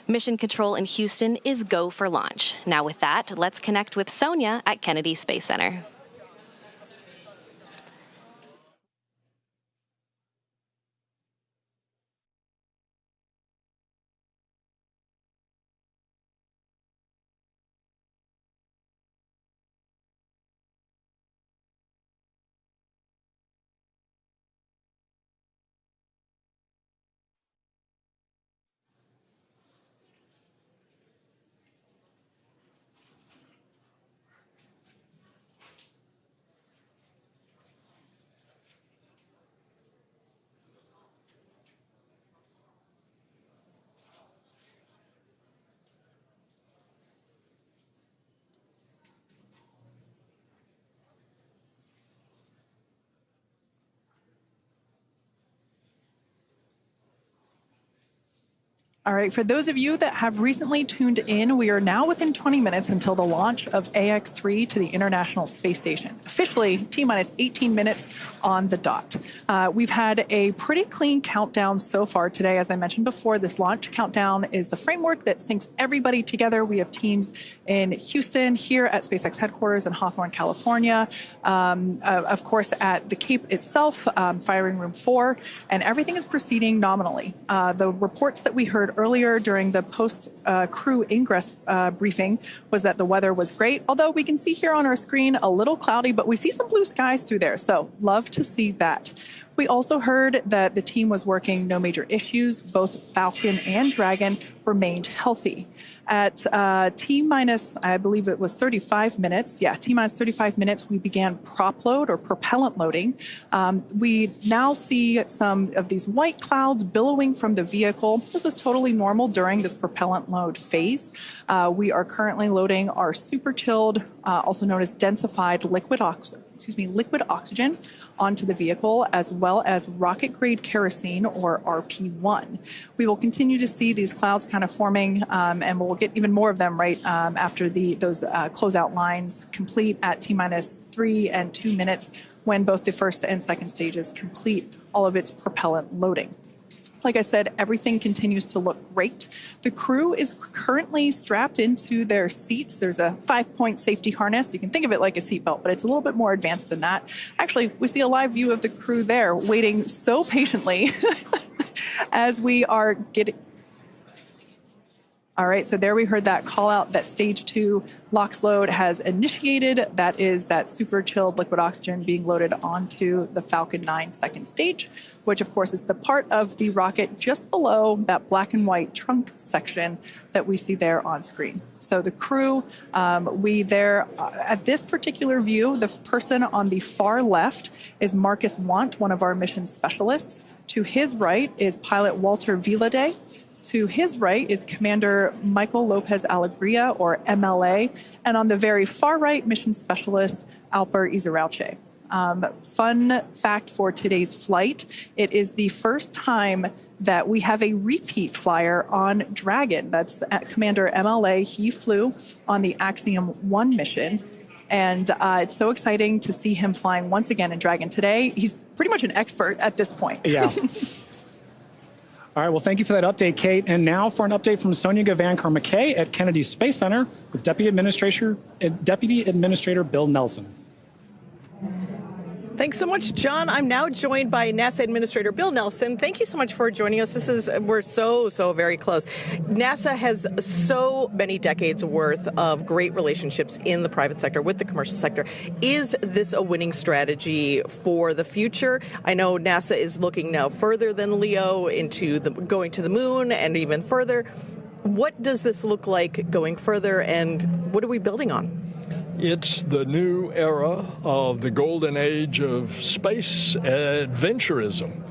Mission control in Houston is go for launch. Now with that, let's connect with Sonia at Kennedy Space Center. All right, for those of you that have recently tuned in, we are now within 20 minutes until the launch of Ax-3 to the International Space Station. Officially, T-minus 18 minutes on the dot. We've had a pretty clean countdown so far today. As I mentioned before, this launch countdown is the framework that syncs everybody together. We have teams in Houston, here at SpaceX headquarters in Hawthorne, California, of course at the Cape itself, firing room 4, and everything is proceeding nominally. The reports that we heard earlier during the post-crew ingress briefing was that the weather was great, although we can see here on our screen a little cloudy, but we see some blue skies through there, so love to see that. We also heard that the team was working no major issues. Both Falcon and Dragon remained healthy. At T-minus, I believe it was 35 minutes, T-minus 35 minutes, we began prop load or propellant loading. We now see some of these white clouds billowing from the vehicle. This is totally normal during this propellant load phase. We are currently loading our super chilled, also known as densified liquid oxygen onto the vehicle, as well as rocket-grade kerosene, or RP1. We will continue to see these clouds kind of forming, and we'll get even more of them right after those closeout lines complete at T-minus 3 and 2 minutes, when both the first and second stages complete all of its propellant loading. Like I said, everything continues to look great. The crew is currently strapped into their seats. There's a 5-point safety harness. You can think of it like a seatbelt, but it's a little bit more advanced than that. Actually, we see a live view of the crew there waiting so patiently as we are getting... All right, so there we heard that call out that stage 2 LOX load has initiated. That is that super chilled liquid oxygen being loaded onto the Falcon 9 second stage, which of course is the part of the rocket just below that black and white trunk section that we see there on screen. So the crew, at this particular view, the person on the far left is Marcus Wandt, one of our mission specialists. To his right is pilot Walter Villadei. To his right is Commander Michael López-Alegría, or MLA, and on the very far right, mission specialist Alper Gezeravcı. Fun fact for today's flight, it is the first time that we have a repeat flyer on Dragon. That's Commander MLA. He flew on the Axiom 1 mission, and it's so exciting to see him flying once again in Dragon today. He's pretty much an expert at this point. Yeah. All right, well, thank you for that update, Kate. And now for an update from Sonia Gavankar-McKay at Kennedy Space Center with Deputy Administrator Bill Nelson. Thanks so much, John. I'm now joined by NASA Administrator Bill Nelson. Thank you so much for joining us. We're so very close. NASA has so many decades worth of great relationships in the private sector with the commercial sector. Is this a winning strategy for the future? I know NASA is looking now further than LEO into going to the moon and even further. What does this look like going further, and what are we building on? It's the new era of the golden age of space adventurism.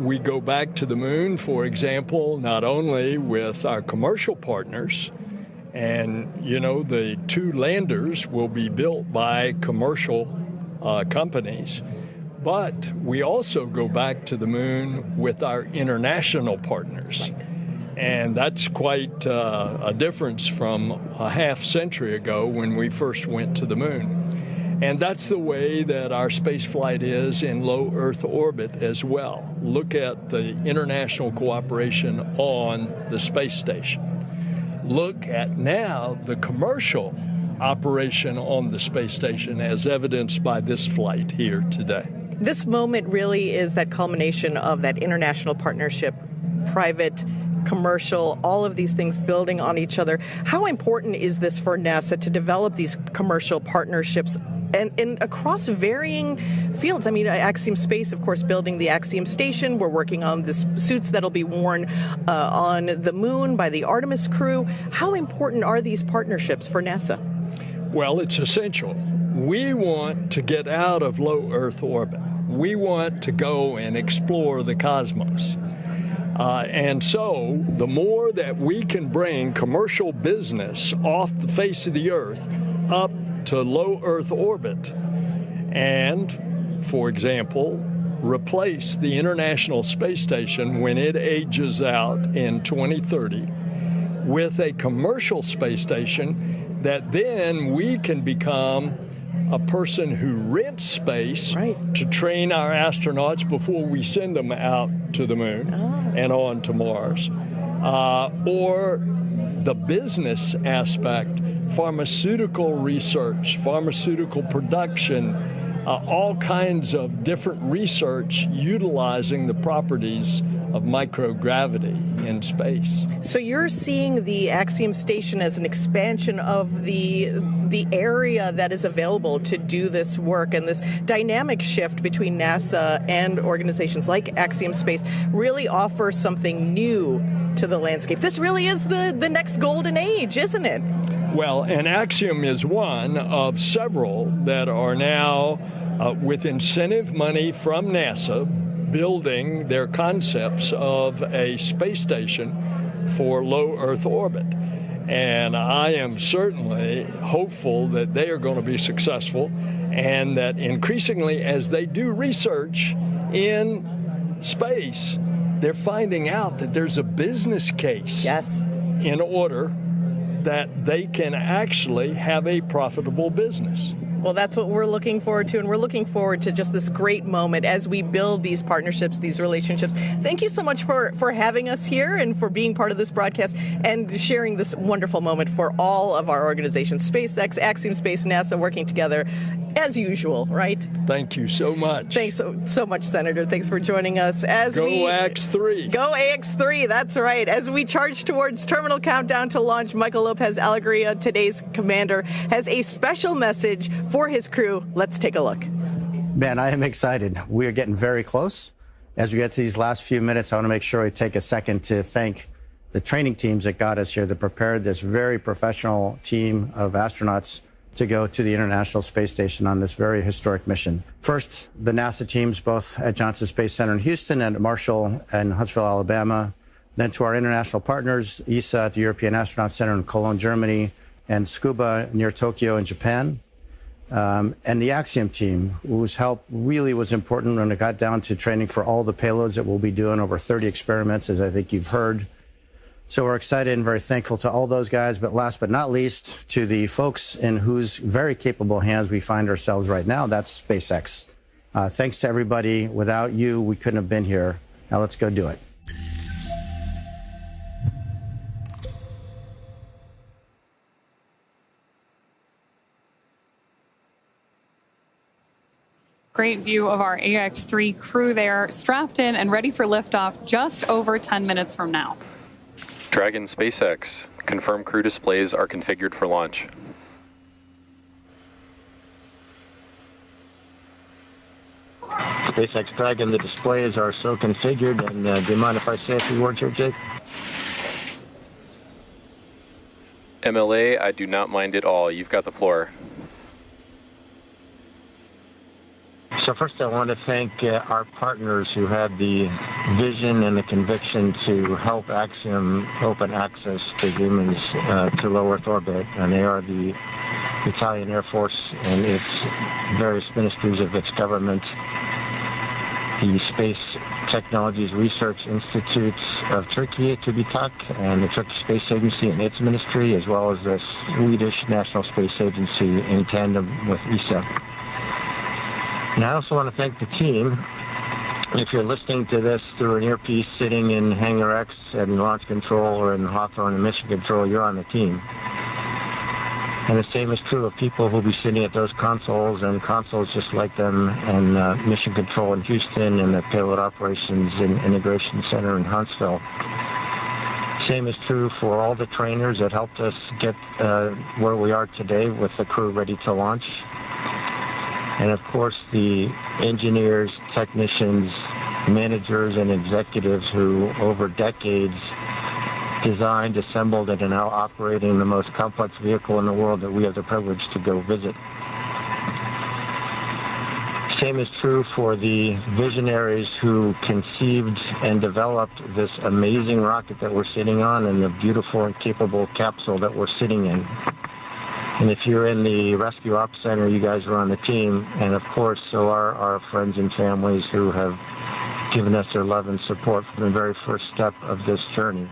We go back to the moon, for example, not only with our commercial partners, and, the 2 landers will be built by commercial companies, but we also go back to the moon with our international partners. Right. And that's quite a difference from a half century ago when we first went to the moon. And that's the way that our space flight is in low Earth orbit as well. Look at the international cooperation on the space station. Look at now the commercial operation on the space station as evidenced by this flight here today. This moment really is that culmination of that international partnership, private, commercial, all of these things building on each other. How important is this for NASA to develop these commercial partnerships and across varying fields? I mean, Axiom Space, of course, building the Axiom Station. We're working on the suits that'll be worn on the moon by the Artemis crew. How important are these partnerships for NASA? Well, it's essential. We want to get out of low Earth orbit. We want to go and explore the cosmos. And so the more that we can bring commercial business off the face of the Earth up to low Earth orbit and, for example, replace the International Space Station when it ages out in 2030 with a commercial space station that then we can become a person who rents space to train our astronauts before we send them out to the moon and on to Mars. Or the business aspect, pharmaceutical research, pharmaceutical production, all kinds of different research utilizing the properties of microgravity in space. So you're seeing the Axiom Station as an expansion of the area that is available to do this work, and this dynamic shift between NASA and organizations like Axiom Space really offers something new to the landscape. This really is the next golden age, isn't it? Well, and Axiom is one of several that are now with incentive money from NASA building their concepts of a space station for low Earth orbit. And I am certainly hopeful that they are going to be successful, and that increasingly as they do research in space, they're finding out that there's a business case in order that they can actually have a profitable business. Well, that's what we're looking forward to, and we're looking forward to just this great moment as we build these partnerships, these relationships. Thank you so much for having us here and for being part of this broadcast and sharing this wonderful moment for all of our organizations, SpaceX, Axiom Space, NASA, working together as usual, right? Thank you so much. Thanks so much, Senator. Thanks for joining us. Go Ax-3. Go Ax-3, that's right. As we charge towards terminal countdown to launch, Michael López-Alegría, today's commander, has a special message for his crew. Let's take a look. Man, I am excited. We are getting very close. As we get to these last few minutes, I want to make sure we take a second to thank the training teams that got us here, that prepared this very professional team of astronauts to go to the International Space Station on this very historic mission. First, the NASA teams, both at Johnson Space Center in Houston and at Marshall and Huntsville, Alabama. Then to our international partners, ESA at the European Astronaut Center in Cologne, Germany, and Scuba near Tokyo in Japan. And the Axiom team, whose help really was important when it got down to training for all the payloads that we'll be doing, over 30 experiments, as I think you've heard. So we're excited and very thankful to all those guys. But last but not least, to the folks in whose very capable hands we find ourselves right now, that's SpaceX. Thanks to everybody. Without you, we couldn't have been here. Now let's go do it. Great view of our Ax-3 crew there, strapped in and ready for liftoff just over 10 minutes from now. Dragon SpaceX, confirmed crew displays are configured for launch. SpaceX Dragon, the displays are so configured, and do you mind if I say a few words here, Jake? MLA, I do not mind at all. You've got the floor. So first I want to thank our partners who had the vision and the conviction to help Axiom open access to humans to low Earth orbit, and they are the Italian Air Force and its various ministries of its government, the Space Technologies Research Institutes of Turkey, TÜBİTAK, and the Turkish Space Agency and its ministry, as well as the Swedish National Space Agency in tandem with ESA. And I also want to thank the team. If you're listening to this through an earpiece sitting in Hangar X and Launch Control or in Hawthorne and Mission Control, you're on the team. And the same is true of people who'll be sitting at those consoles and consoles just like them, and Mission Control in Houston and the Payload Operations and Integration Center in Huntsville. Same is true for all the trainers that helped us get where we are today with the crew ready to launch. And of course, the engineers, technicians, managers, and executives who, over decades, designed, assembled, and are now operating the most complex vehicle in the world that we have the privilege to go visit. Same is true for the visionaries who conceived and developed this amazing rocket that we're sitting on and the beautiful and capable capsule that we're sitting in. And if you're in the Rescue Ops Center, you guys are on the team. And of course, so are our friends and families who have given us their love and support from the very first step of this journey.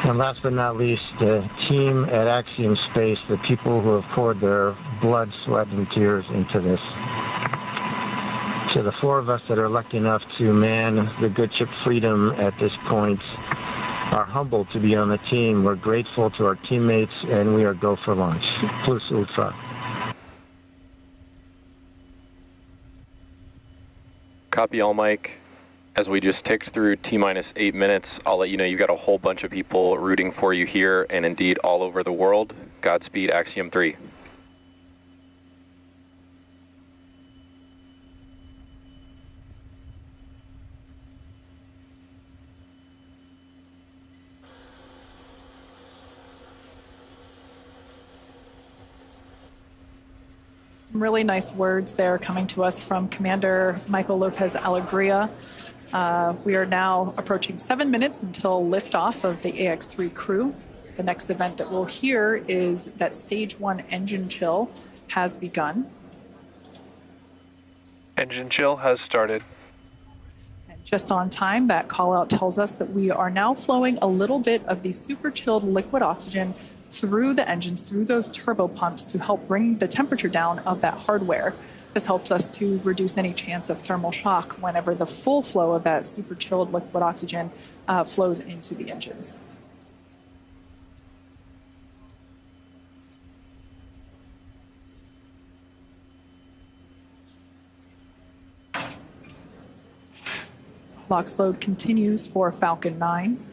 And last but not least, the team at Axiom Space, the people who have poured their blood, sweat, and tears into this. To the four of us that are lucky enough to man the good ship Freedom at this point, are humbled to be on the team. We're grateful to our teammates, and we are go for launch. Plus ultra. Copy all, Mike. As we just ticked through T-minus 8 minutes, I'll let you know you've got a whole bunch of people rooting for you here and indeed all over the world. Godspeed, Axiom 3. Some really nice words there coming to us from Commander Michael López-Alegría. We are now approaching 7 minutes until liftoff of the Ax-3 crew. The next event that we'll hear is that Stage 1 engine chill has begun. Engine chill has started. And just on time, that call out tells us that we are now flowing a little bit of the super chilled liquid oxygen through the engines, through those turbo pumps to help bring the temperature down of that hardware. This helps us to reduce any chance of thermal shock whenever the full flow of that super chilled liquid oxygen flows into the engines. LOX load continues for Falcon 9.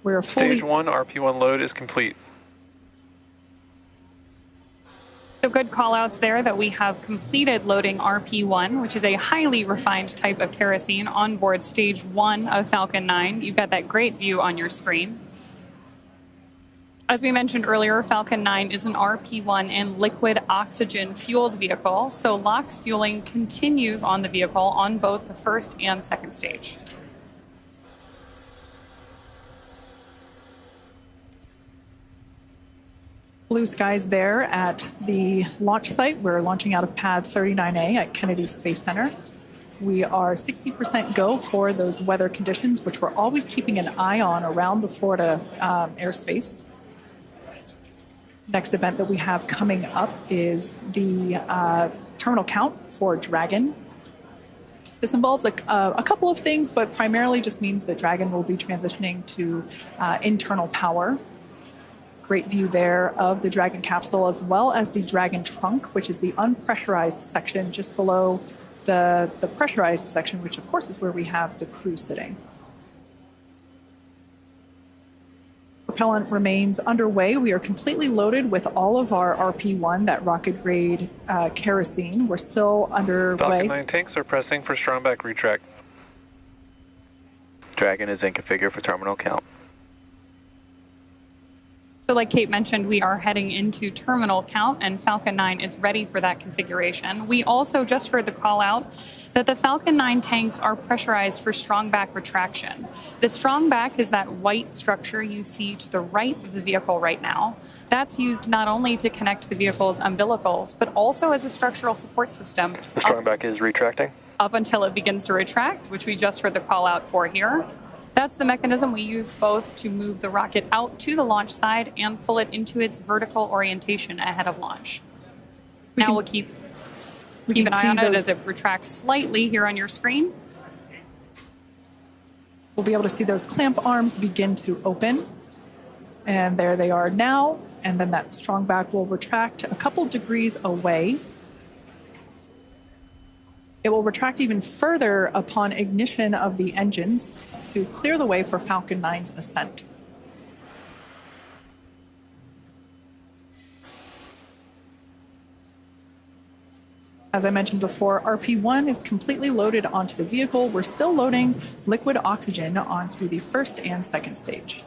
We're fully... Stage 1 RP1 load is complete. So good call-outs there that we have completed loading RP1, which is a highly refined type of kerosene on board Stage 1 of Falcon 9. You've got that great view on your screen. As we mentioned earlier, Falcon 9 is an RP1 and liquid oxygen fueled vehicle, so LOX fueling continues on the vehicle on both the first and second stage. Blue skies there at the launch site. We're launching out of pad 39A at Kennedy Space Center. We are 60% go for those weather conditions, which we're always keeping an eye on around the Florida airspace. Next event that we have coming up is the terminal count for Dragon. This involves a couple of things, but primarily just means that Dragon will be transitioning to internal power. Great view there of the Dragon capsule, as well as the Dragon trunk, which is the unpressurized section just below the pressurized section, which of course is where we have the crew sitting. Propellant remains underway. We are completely loaded with all of our RP-1, that rocket-grade kerosene. We're still underway. Falcon 9 tanks are pressing for strong back retract. Dragon is in configure for terminal count. So like Kate mentioned, we are heading into terminal count, and Falcon 9 is ready for that configuration. We also just heard the call out that the Falcon 9 tanks are pressurized for strong back retraction. The strong back is that white structure you see to the right of the vehicle right now. That's used not only to connect the vehicle's umbilicals, but also as a structural support system. The strong back is retracting? Up until it begins to retract, which we just heard the call out for here. That's the mechanism we use both to move the rocket out to the launch side and pull it into its vertical orientation ahead of launch. We'll keep an eye on it as it retracts slightly here on your screen. We'll be able to see those clamp arms begin to open. And there they are now. And then that strong back will retract a couple degrees away. It will retract even further upon ignition of the engines to clear the way for Falcon 9's ascent. As I mentioned before, RP-1 is completely loaded onto the vehicle. We're still loading liquid oxygen onto the first and second stage.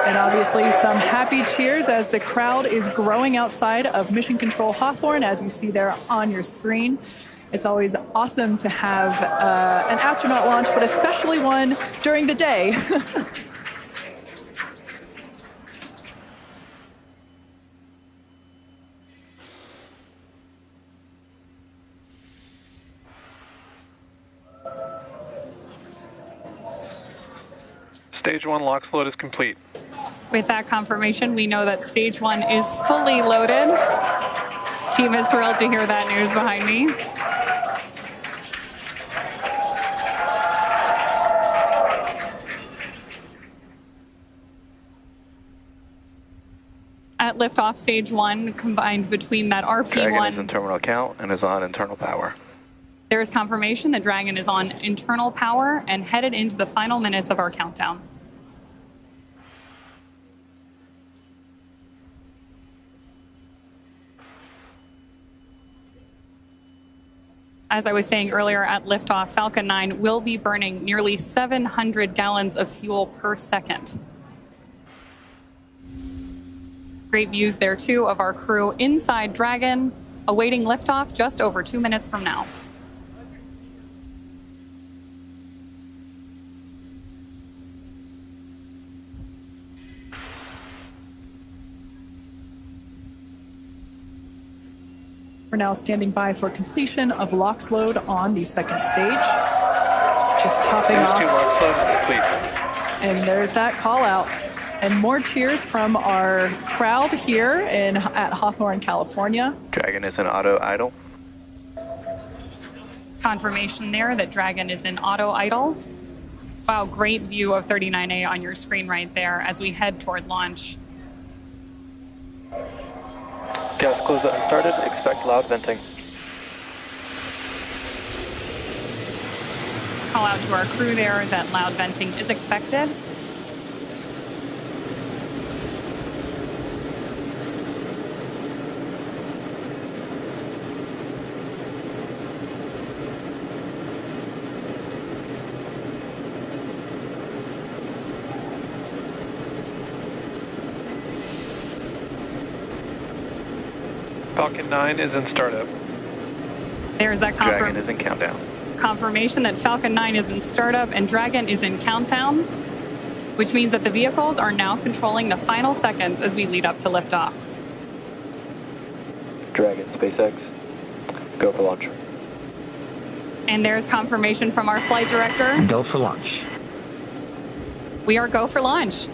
And obviously some happy cheers as the crowd is growing outside of Mission Control Hawthorne, as you see there on your screen. It's always awesome to have an astronaut launch, but especially one during the day. Stage 1 LOX load is complete. With that confirmation, we know that stage 1 is fully loaded. Team is thrilled to hear that news behind me. At liftoff, stage 1 combined between that RP-1. Dragon is in terminal count and is on internal power. There is confirmation that Dragon is on internal power and headed into the final minutes of our countdown. As I was saying earlier, at liftoff, Falcon 9 will be burning nearly 700 gallons of fuel per second. Great views there, too, of our crew inside Dragon, awaiting liftoff just over 2 minutes from now. We're now standing by for completion of LOX load on the second stage. Just topping off. And there's that call out. And more cheers from our crowd here at Hawthorne, California. Dragon is in auto idle. Confirmation there that Dragon is in auto idle. Wow, great view of 39A on your screen right there as we head toward launch. Gas close unstarted. Expect loud venting. Call out to our crew there that loud venting is expected. Falcon 9 is in startup. There's that Dragon is in countdown. Confirmation that Falcon 9 is in startup and Dragon is in countdown, which means that the vehicles are now controlling the final seconds as we lead up to liftoff. Dragon, SpaceX, go for launch. And there's confirmation from our flight director. Go for launch. We are go for launch.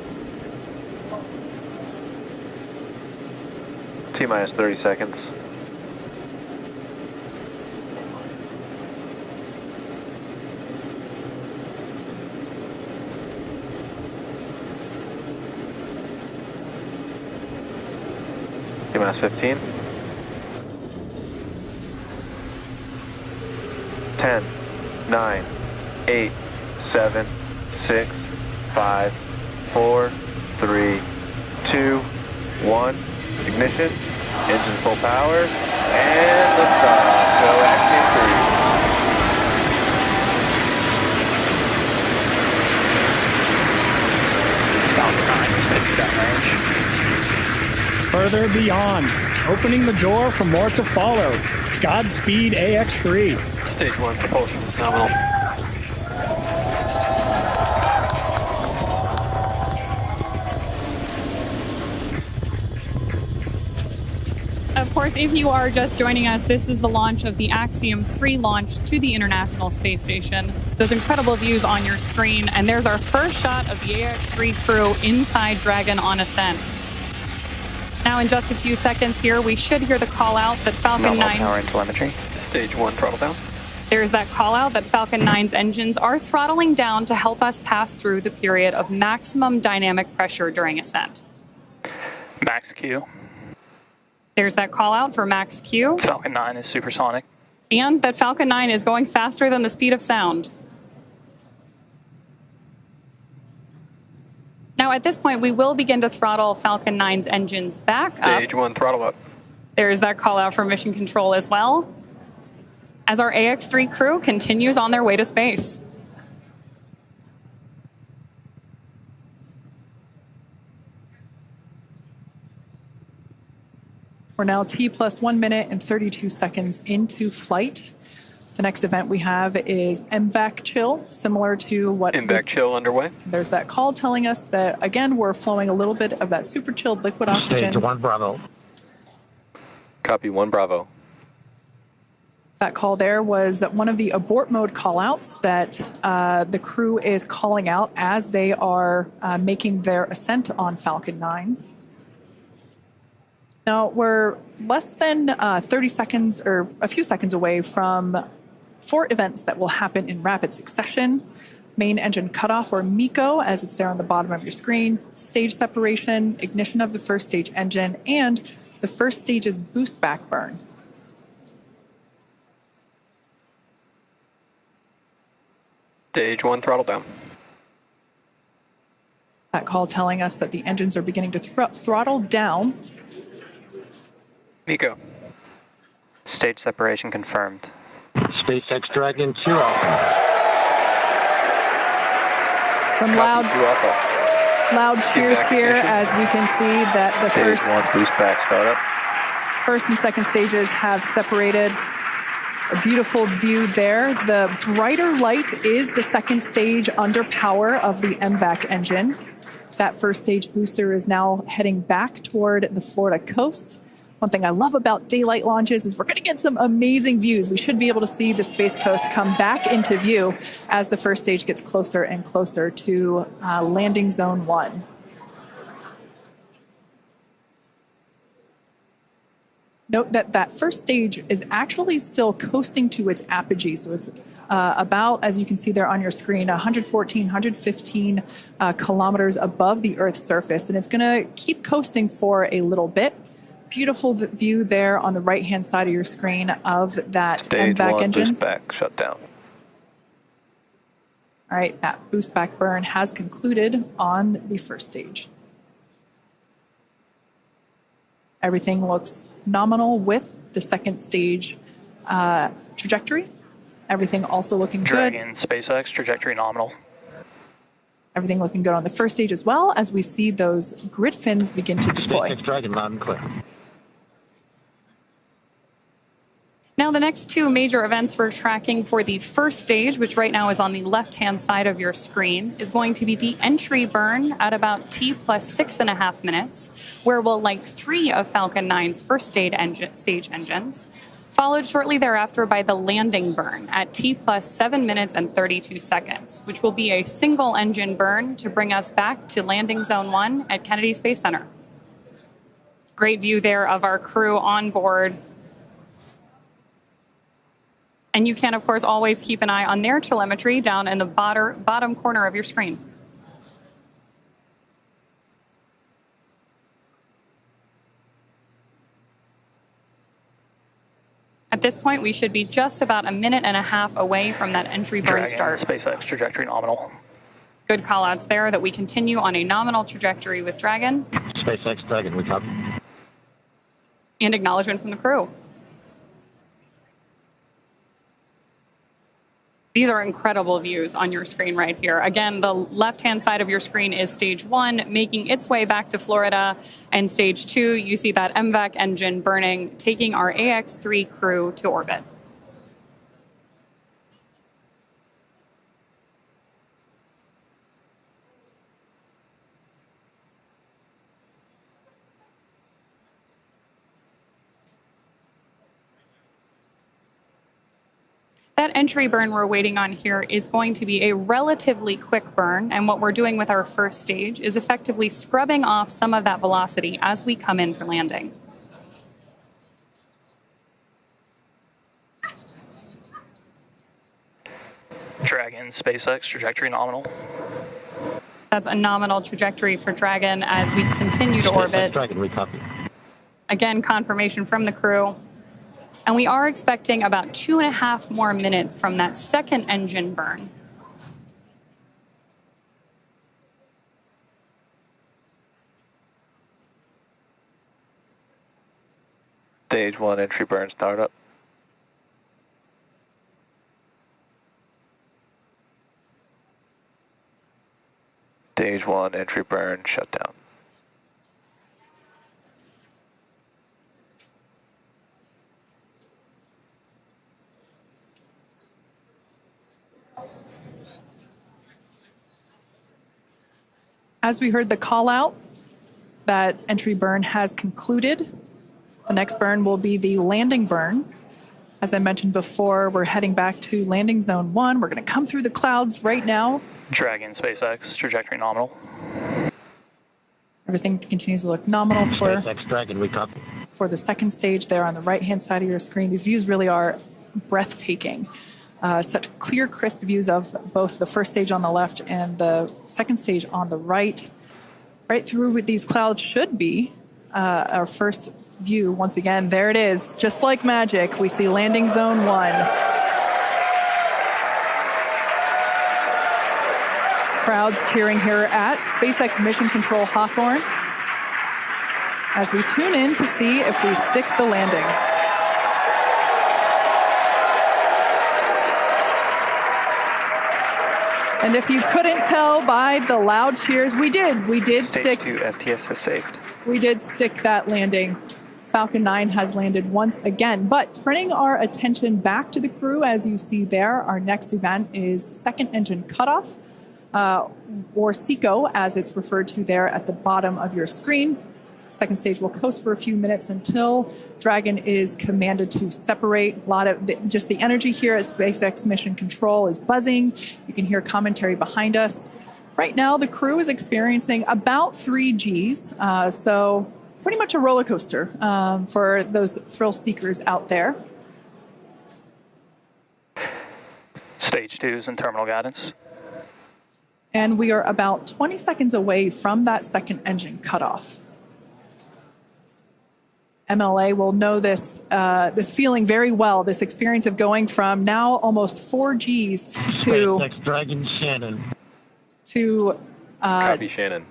T-minus 30 seconds. T-minus 15. 10, 9, 8, 7, 6, 5, 4, 3, 2, 1. Ignition. Engine full power. And liftoff. Go Axiom 3. Further beyond, opening the door for more to follow. Godspeed, Ax-3. Stage 1 propulsion is nominal. Of course, if you are just joining us, this is the launch of the Axiom 3 launch to the International Space Station. Those incredible views on your screen, and there's our first shot of the Ax-3 crew inside Dragon on ascent. Now, in just a few seconds here, we should hear the call out that Falcon 9... power and telemetry. Stage 1 throttle down. There's that call out that Falcon 9's engines are throttling down to help us pass through the period of maximum dynamic pressure during ascent. Max Q. There's that call out for Max Q. Falcon 9 is supersonic. And that Falcon 9 is going faster than the speed of sound. Now, at this point, we will begin to throttle Falcon 9's engines back up. Stage 1 throttle up. There's that call out for mission control as well, as our Ax-3 crew continues on their way to space. We're now T plus 1 minute and 32 seconds into flight. The next event we have is MVAC chill, similar to what... MVAC chill underway. There's that call telling us that, again, we're flowing a little bit of that super chilled liquid oxygen. Stage 1 Bravo. Copy 1 Bravo. That call there was one of the abort mode callouts that the crew is calling out as they are making their ascent on Falcon 9. Now, we're less than 30 seconds or a few seconds away from 4 events that will happen in rapid succession. Main engine cutoff, or MECO, as it's there on the bottom of your screen, stage separation, ignition of the first stage engine, and the first stage's boost back burn. Stage 1 throttle down. That call telling us that the engines are beginning to throttle down. MECO. Stage separation confirmed. SpaceX Dragon 2 Alpha. Some loud cheers here as we can see that the Stage 1 boost back startup. first and second stages have separated. A beautiful view there. The brighter light is the second stage under power of the MVAC engine. That first stage booster is now heading back toward the Florida coast. One thing I love about daylight launches is we're going to get some amazing views. We should be able to see the Space Coast come back into view as the first stage gets closer and closer to landing zone 1. Note that that first stage is actually still coasting to its apogee. So it's about, as you can see there on your screen, 114, 115 kilometers above the Earth's surface. And it's going to keep coasting for a little bit. Beautiful view there on the right-hand side of your screen of that MVAC engine. Boost back shut down. All right, that boost back burn has concluded on the first stage. Everything looks nominal with the second stage trajectory. Everything also looking good. Dragon SpaceX trajectory nominal. Everything looking good on the first stage as well as we see those grid fins begin to deploy. SpaceX Dragon loud and clear. Now, the next 2 major events we're tracking for the first stage, which right now is on the left-hand side of your screen, is going to be the entry burn at about T plus 6.5 minutes, where we'll light 3 of Falcon 9's first stage engines, followed shortly thereafter by the landing burn at T plus 7 minutes and 32 seconds, which will be a single engine burn to bring us back to landing zone 1 at Kennedy Space Center. Great view there of our crew on board. And you can, of course, always keep an eye on their telemetry down in the bottom corner of your screen. At this point, we should be just about a minute and a half away from that entry burn start. SpaceX trajectory nominal. Good call-outs there that we continue on a nominal trajectory with Dragon. SpaceX Dragon, we copy. And acknowledgement from the crew. These are incredible views on your screen right here. Again, the left-hand side of your screen is stage 1, making its way back to Florida. And stage 2, you see that MVAC engine burning, taking our Ax-3 crew to orbit. That entry burn we're waiting on here is going to be a relatively quick burn, and what we're doing with our first stage is effectively scrubbing off some of that velocity as we come in for landing. Dragon, SpaceX, trajectory nominal. That's a nominal trajectory for Dragon as we continue to orbit. Dragon, we copy. Again, confirmation from the crew. And we are expecting about 2.5 more minutes from that second engine burn. Stage 1 entry burn startup. Stage 1 entry burn shutdown. As we heard the call out, that entry burn has concluded. The next burn will be the landing burn. As I mentioned before, we're heading back to landing zone 1. We're going to come through the clouds right now. Dragon, SpaceX, trajectory nominal. Everything continues to look nominal for SpaceX Dragon, we copy. For the second stage there on the right-hand side of your screen. These views really are breathtaking. Such clear, crisp views of both the first stage on the left and the second stage on the right. Right through with these clouds should be our first view. Once again, there it is. Just like magic, we see landing zone 1. Crowds cheering here at SpaceX Mission Control Hawthorne as we tune in to see if we stick the landing. And if you couldn't tell by the loud cheers, we did stick. Stage 2 STS has saved. We did stick that landing. Falcon 9 has landed once again. But turning our attention back to the crew, as you see there, our next event is second engine cutoff, or SECO, as it's referred to there at the bottom of your screen. Second stage will coast for a few minutes until Dragon is commanded to separate. A lot of just the energy here at SpaceX Mission Control is buzzing. You can hear commentary behind us. Right now, the crew is experiencing about 3 Gs, so pretty much a roller coaster for those thrill seekers out there. Stage 2 is in terminal guidance. And we are about 20 seconds away from that second engine cutoff. MLA will know this feeling very well, this experience of going from now almost 4 Gs to SpaceX Dragon Shannon. To Copy, Shannon.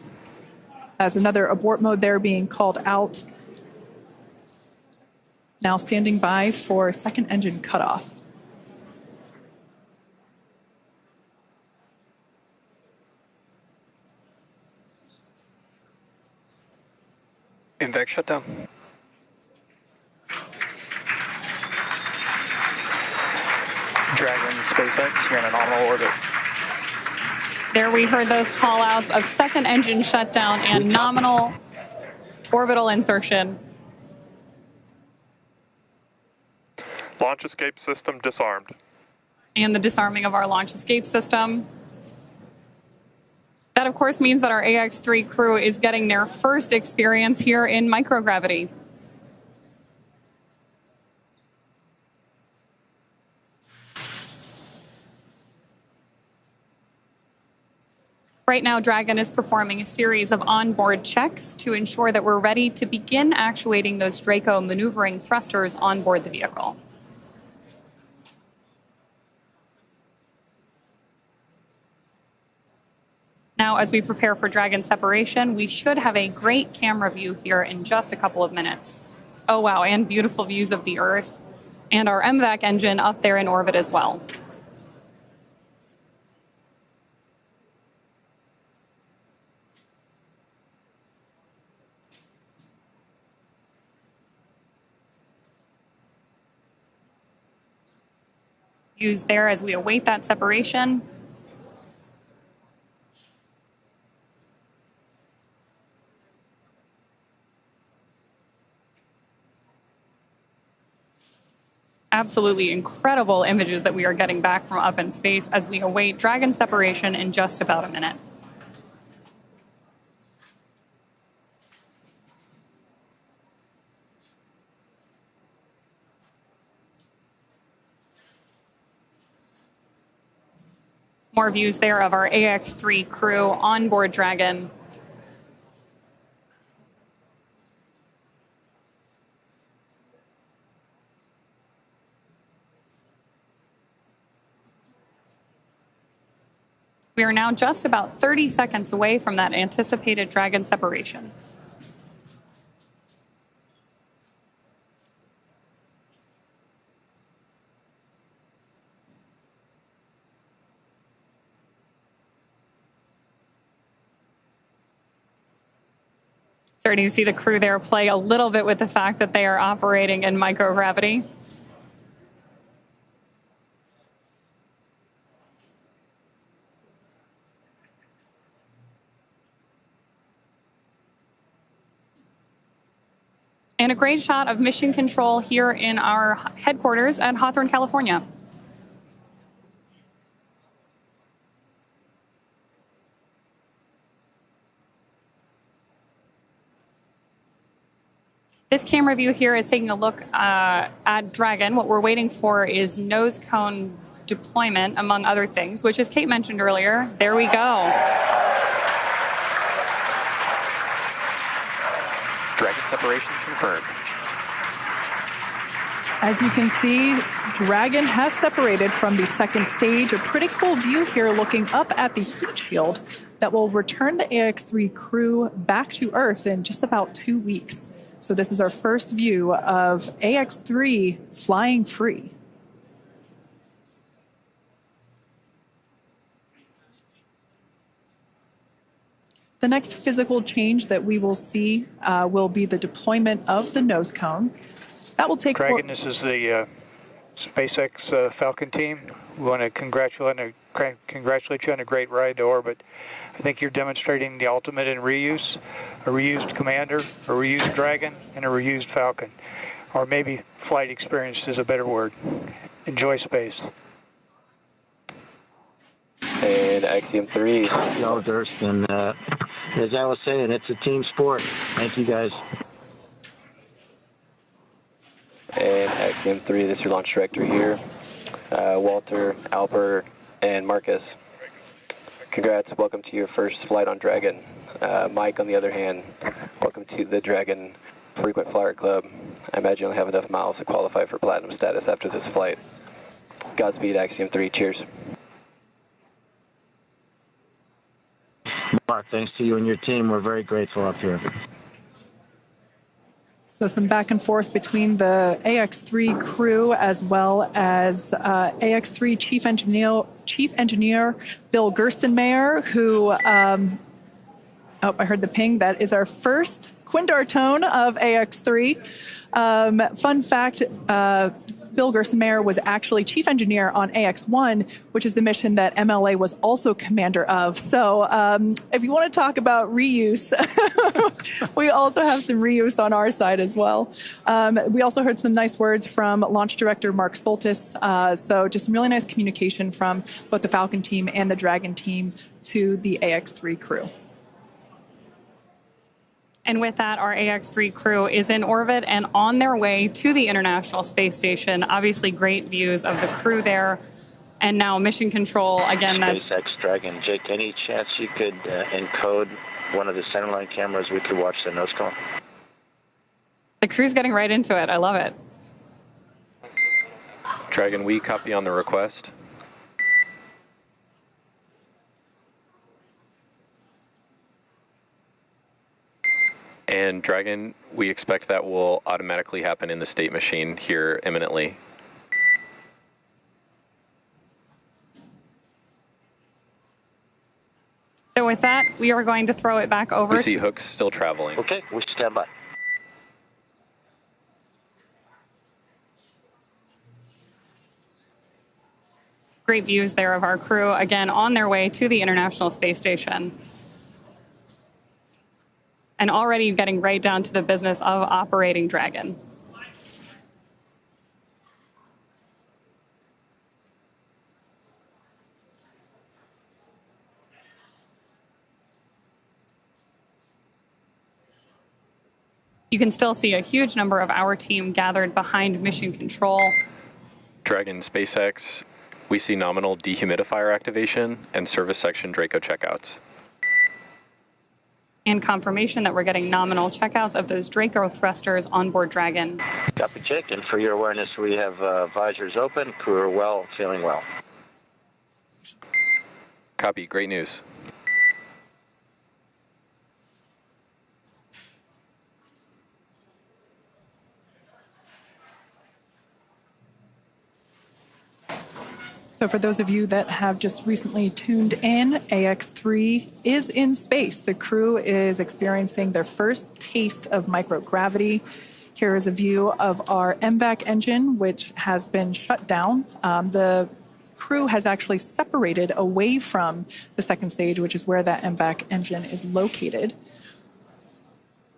As another abort mode there being called out. Now standing by for second engine cutoff. MVAC shutdown. Dragon, SpaceX, you're in a nominal orbit. There we heard those call outs of second engine shutdown and nominal orbital insertion. Launch escape system disarmed. And the disarming of our launch escape system. That, of course, means that our Ax-3 crew is getting their first experience here in microgravity. Right now, Dragon is performing a series of onboard checks to ensure that we're ready to begin actuating those Draco maneuvering thrusters on board the vehicle. Now, as we prepare for Dragon separation, we should have a great camera view here in just a couple of minutes. Oh, wow, and beautiful views of the Earth and our MVAC engine up there in orbit as well. Views there as we await that separation. Absolutely incredible images that we are getting back from up in space as we await Dragon separation in just about a minute. More views there of our Ax-3 crew on board Dragon. We are now just about 30 seconds away from that anticipated Dragon separation. Starting to see the crew there play a little bit with the fact that they are operating in microgravity. And a great shot of mission control here in our headquarters at Hawthorne, California. This camera view here is taking a look at Dragon. What we're waiting for is nose cone deployment, among other things, which, as Kate mentioned earlier, there we go. Dragon separation confirmed. As you can see, Dragon has separated from the second stage. A pretty cool view here looking up at the heat shield that will return the Ax-3 crew back to Earth in just about 2 weeks. So this is our first view of Ax-3 flying free. The next physical change that we will see will be the deployment of the nose cone. That will take... Dragon, this is the SpaceX Falcon team. We want to congratulate you on a great ride to orbit. I think you're demonstrating the ultimate in reuse, a reused Commander, a reused Dragon, and a reused Falcon. Or maybe flight experience is a better word. Enjoy space. And Axiom 3. Y'all, Durst, and as I was saying, it's a team sport. Thank you, guys. And Axiom 3, this is your launch director here. Walter, Alper, and Marcus. Congrats, welcome to your first flight on Dragon. Mike, on the other hand, welcome to the Dragon Frequent Flyer Club. I imagine you'll have enough miles to qualify for platinum status after this flight. Godspeed, Axiom 3, cheers. Mark, thanks to you and your team. We're very grateful up here. So some back and forth between the Ax-3 crew as well as Ax-3 Chief Engineer Bill Gerstenmayer, who, oh, I heard the ping. That is our first Quindar tone of Ax-3. Fun fact, Bill Gerstenmayer was actually chief engineer on AX-1, which is the mission that MLA was also commander of. So if you want to talk about reuse, we also have some reuse on our side as well. We also heard some nice words from launch director Mark Soltis. So just some really nice communication from both the Falcon team and the Dragon team to the Ax-3 crew. And with that, our Ax-3 crew is in orbit and on their way to the International Space Station. Obviously, great views of the crew there. And now mission control, again, that's... SpaceX Dragon. Jake, any chance you could encode one of the centerline cameras? We could watch the nose cone. The crew's getting right into it. I love it. Dragon, we copy on the request. And Dragon, we expect that will automatically happen in the state machine here imminently. So with that, we are going to throw it back over We see Hook's still traveling. Okay, we stand by. Great views there of our crew, again, on their way to the International Space Station. And already getting right down to the business of operating Dragon. You can still see a huge number of our team gathered behind mission control. Dragon SpaceX, we see nominal dehumidifier activation and service section Draco checkouts. And confirmation that we're getting nominal checkouts of those Draco thrusters on board Dragon. Copy, check. And for your awareness, we have visors open, crew are well, feeling well. Copy, great news. So for those of you that have just recently tuned in, Ax-3 is in space. The crew is experiencing their first taste of microgravity. Here is a view of our MVAC engine, which has been shut down. The crew has actually separated away from the second stage, which is where that MVAC engine is located.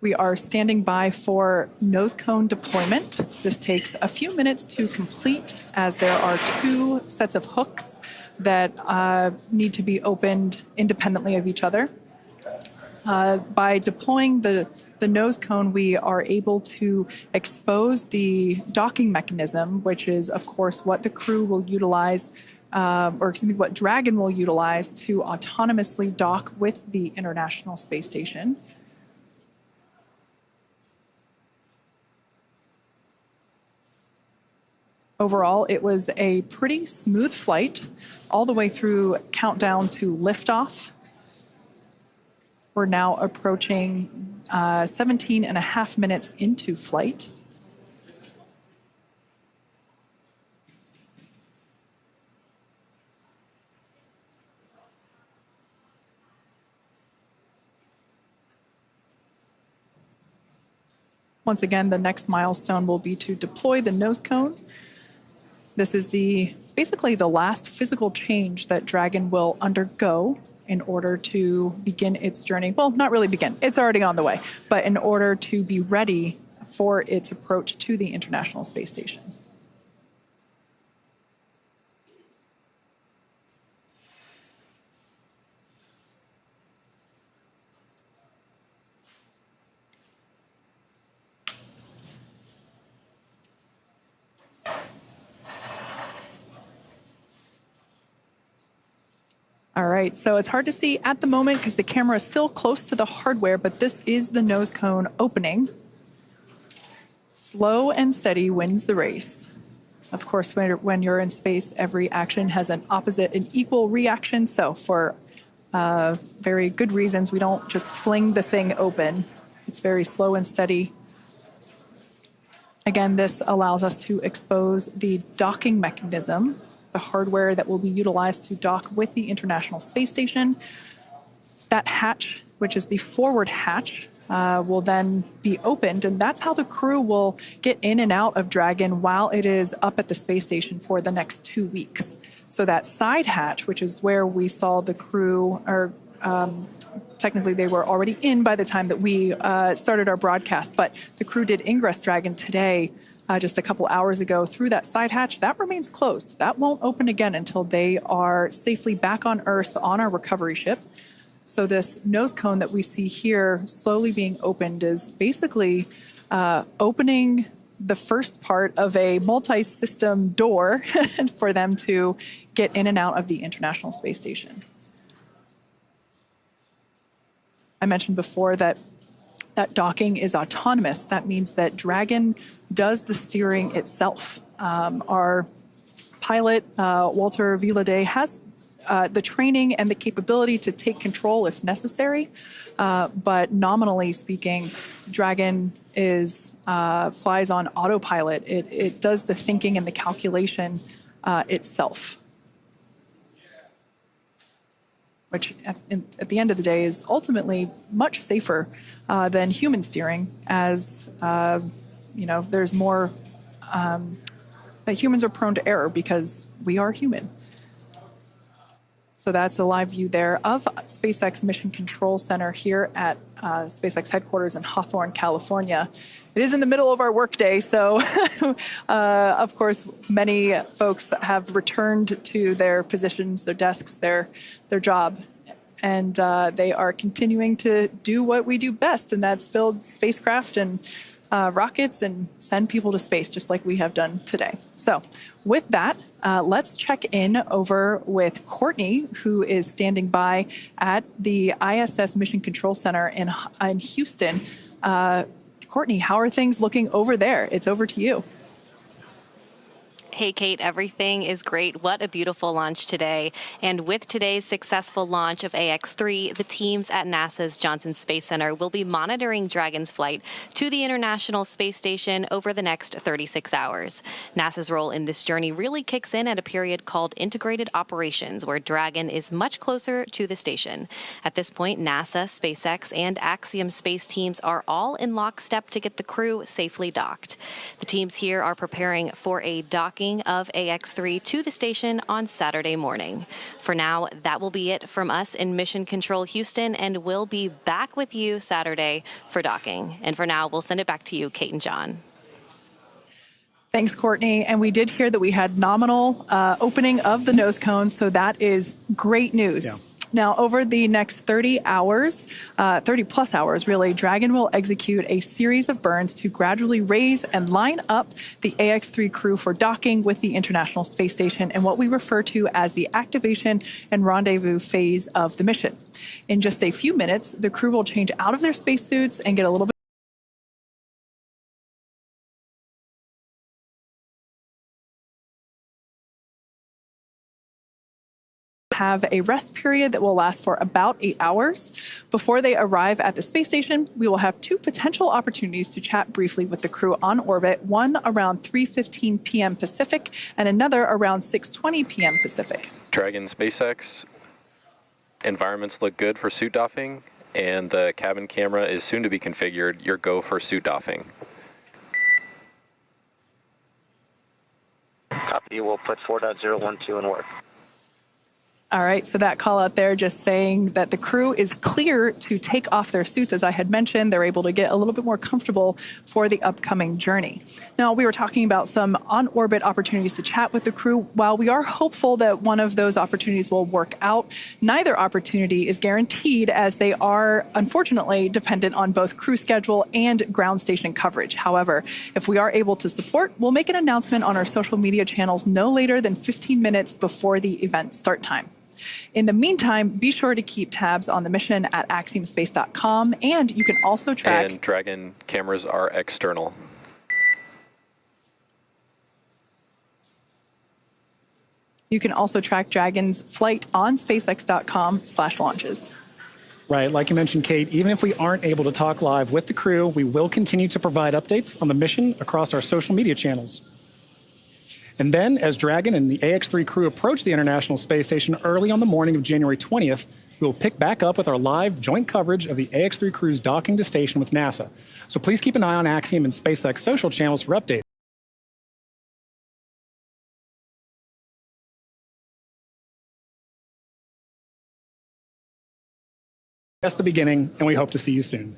We are standing by for nose cone deployment. This takes a few minutes to complete, as there are 2 sets of hooks that need to be opened independently of each other. By deploying the nose cone, we are able to expose the docking mechanism, which is, of course, what the crew will utilize, what Dragon will utilize to autonomously dock with the International Space Station. Overall, it was a pretty smooth flight all the way through countdown to liftoff. We're now approaching 17 and a half minutes into flight. Once again, the next milestone will be to deploy the nose cone. This is basically the last physical change that Dragon will undergo in order to begin its journey. Well, not really begin, it's already on the way, but in order to be ready for its approach to the International Space Station. All right, so it's hard to see at the moment because the camera is still close to the hardware, but this is the nose cone opening. Slow and steady wins the race. Of course, when you're in space, every action has an opposite and equal reaction. So for very good reasons, we don't just fling the thing open. It's very slow and steady. Again, this allows us to expose the docking mechanism, the hardware that will be utilized to dock with the International Space Station. That hatch, which is the forward hatch, will then be opened, and that's how the crew will get in and out of Dragon while it is up at the space station for the next 2 weeks. So that side hatch, which is where we saw the crew, or technically they were already in by the time that we started our broadcast, but the crew did ingress Dragon today, just a couple hours ago, through that side hatch. That remains closed. That won't open again until they are safely back on Earth on our recovery ship. So this nose cone that we see here slowly being opened is basically opening the first part of a multi-system door for them to get in and out of the International Space Station. I mentioned before that docking is autonomous. That means that Dragon does the steering itself. Our pilot, Walter Villadei, has the training and the capability to take control if necessary. But nominally speaking, Dragon flies on autopilot. It does the thinking and the calculation itself, which at the end of the day is ultimately much safer than human steering, as there's more. Humans are prone to error because we are human. So that's a live view there of SpaceX Mission Control Center here at SpaceX headquarters in Hawthorne, California. It is in the middle of our workday, so of course, many folks have returned to their positions, their desks, their job, and they are continuing to do what we do best, and that's build spacecraft and rockets and send people to space, just like we have done today. So with that, let's check in over with Courtney, who is standing by at the ISS Mission Control Center in Houston. Courtney, how are things looking over there? It's over to you. Hey, Kate, everything is great. What a beautiful launch today. And with today's successful launch of Ax-3, the teams at NASA's Johnson Space Center will be monitoring Dragon's flight to the International Space Station over the next 36 hours. NASA's role in this journey really kicks in at a period called Integrated Operations, where Dragon is much closer to the station. At this point, NASA, SpaceX, and Axiom Space teams are all in lockstep to get the crew safely docked. The teams here are preparing for a docking of Ax-3 to the station on Saturday morning. For now, that will be it from us in Mission Control Houston, and we'll be back with you Saturday for docking. And for now, we'll send it back to you, Kate and John. Thanks, Courtney. And we did hear that we had nominal opening of the nose cones, so that is great news. Yeah. Now, over the next 30 hours, 30 plus hours, really, Dragon will execute a series of burns to gradually raise and line up the Ax-3 crew for docking with the International Space Station and what we refer to as the activation and rendezvous phase of the mission. In just a few minutes, the crew will change out of their spacesuits and get a little bit have a rest period that will last for about 8 hours. Before they arrive at the space station, we will have 2 potential opportunities to chat briefly with the crew on orbit, one around 3:15 p.m. Pacific and another around 6:20 p.m. Pacific. Dragon SpaceX, environments look good for suit doffing, and the cabin camera is soon to be configured. Your go for suit doffing. Copy, we'll put 4.012 in work. All right, so that call out there just saying that the crew is clear to take off their suits. As I had mentioned, they're able to get a little bit more comfortable for the upcoming journey. Now, we were talking about some on-orbit opportunities to chat with the crew. While we are hopeful that one of those opportunities will work out, neither opportunity is guaranteed, as they are, unfortunately, dependent on both crew schedule and ground station coverage. However, if we are able to support, we'll make an announcement on our social media channels no later than 15 minutes before the event start time. In the meantime, be sure to keep tabs on the mission at axiomspace.com, and you can also track... And Dragon cameras are external. You can also track Dragon's flight on spacex.com/launches. Right, like you mentioned, Kate, even if we aren't able to talk live with the crew, we will continue to provide updates on the mission across our social media channels. And then, as Dragon and the Ax-3 crew approach the International Space Station early on the morning of January 20th, we will pick back up with our live joint coverage of the Ax-3 crew's docking to station with NASA. So please keep an eye on Axiom and SpaceX social channels for updates. That's the beginning, and we hope to see you soon.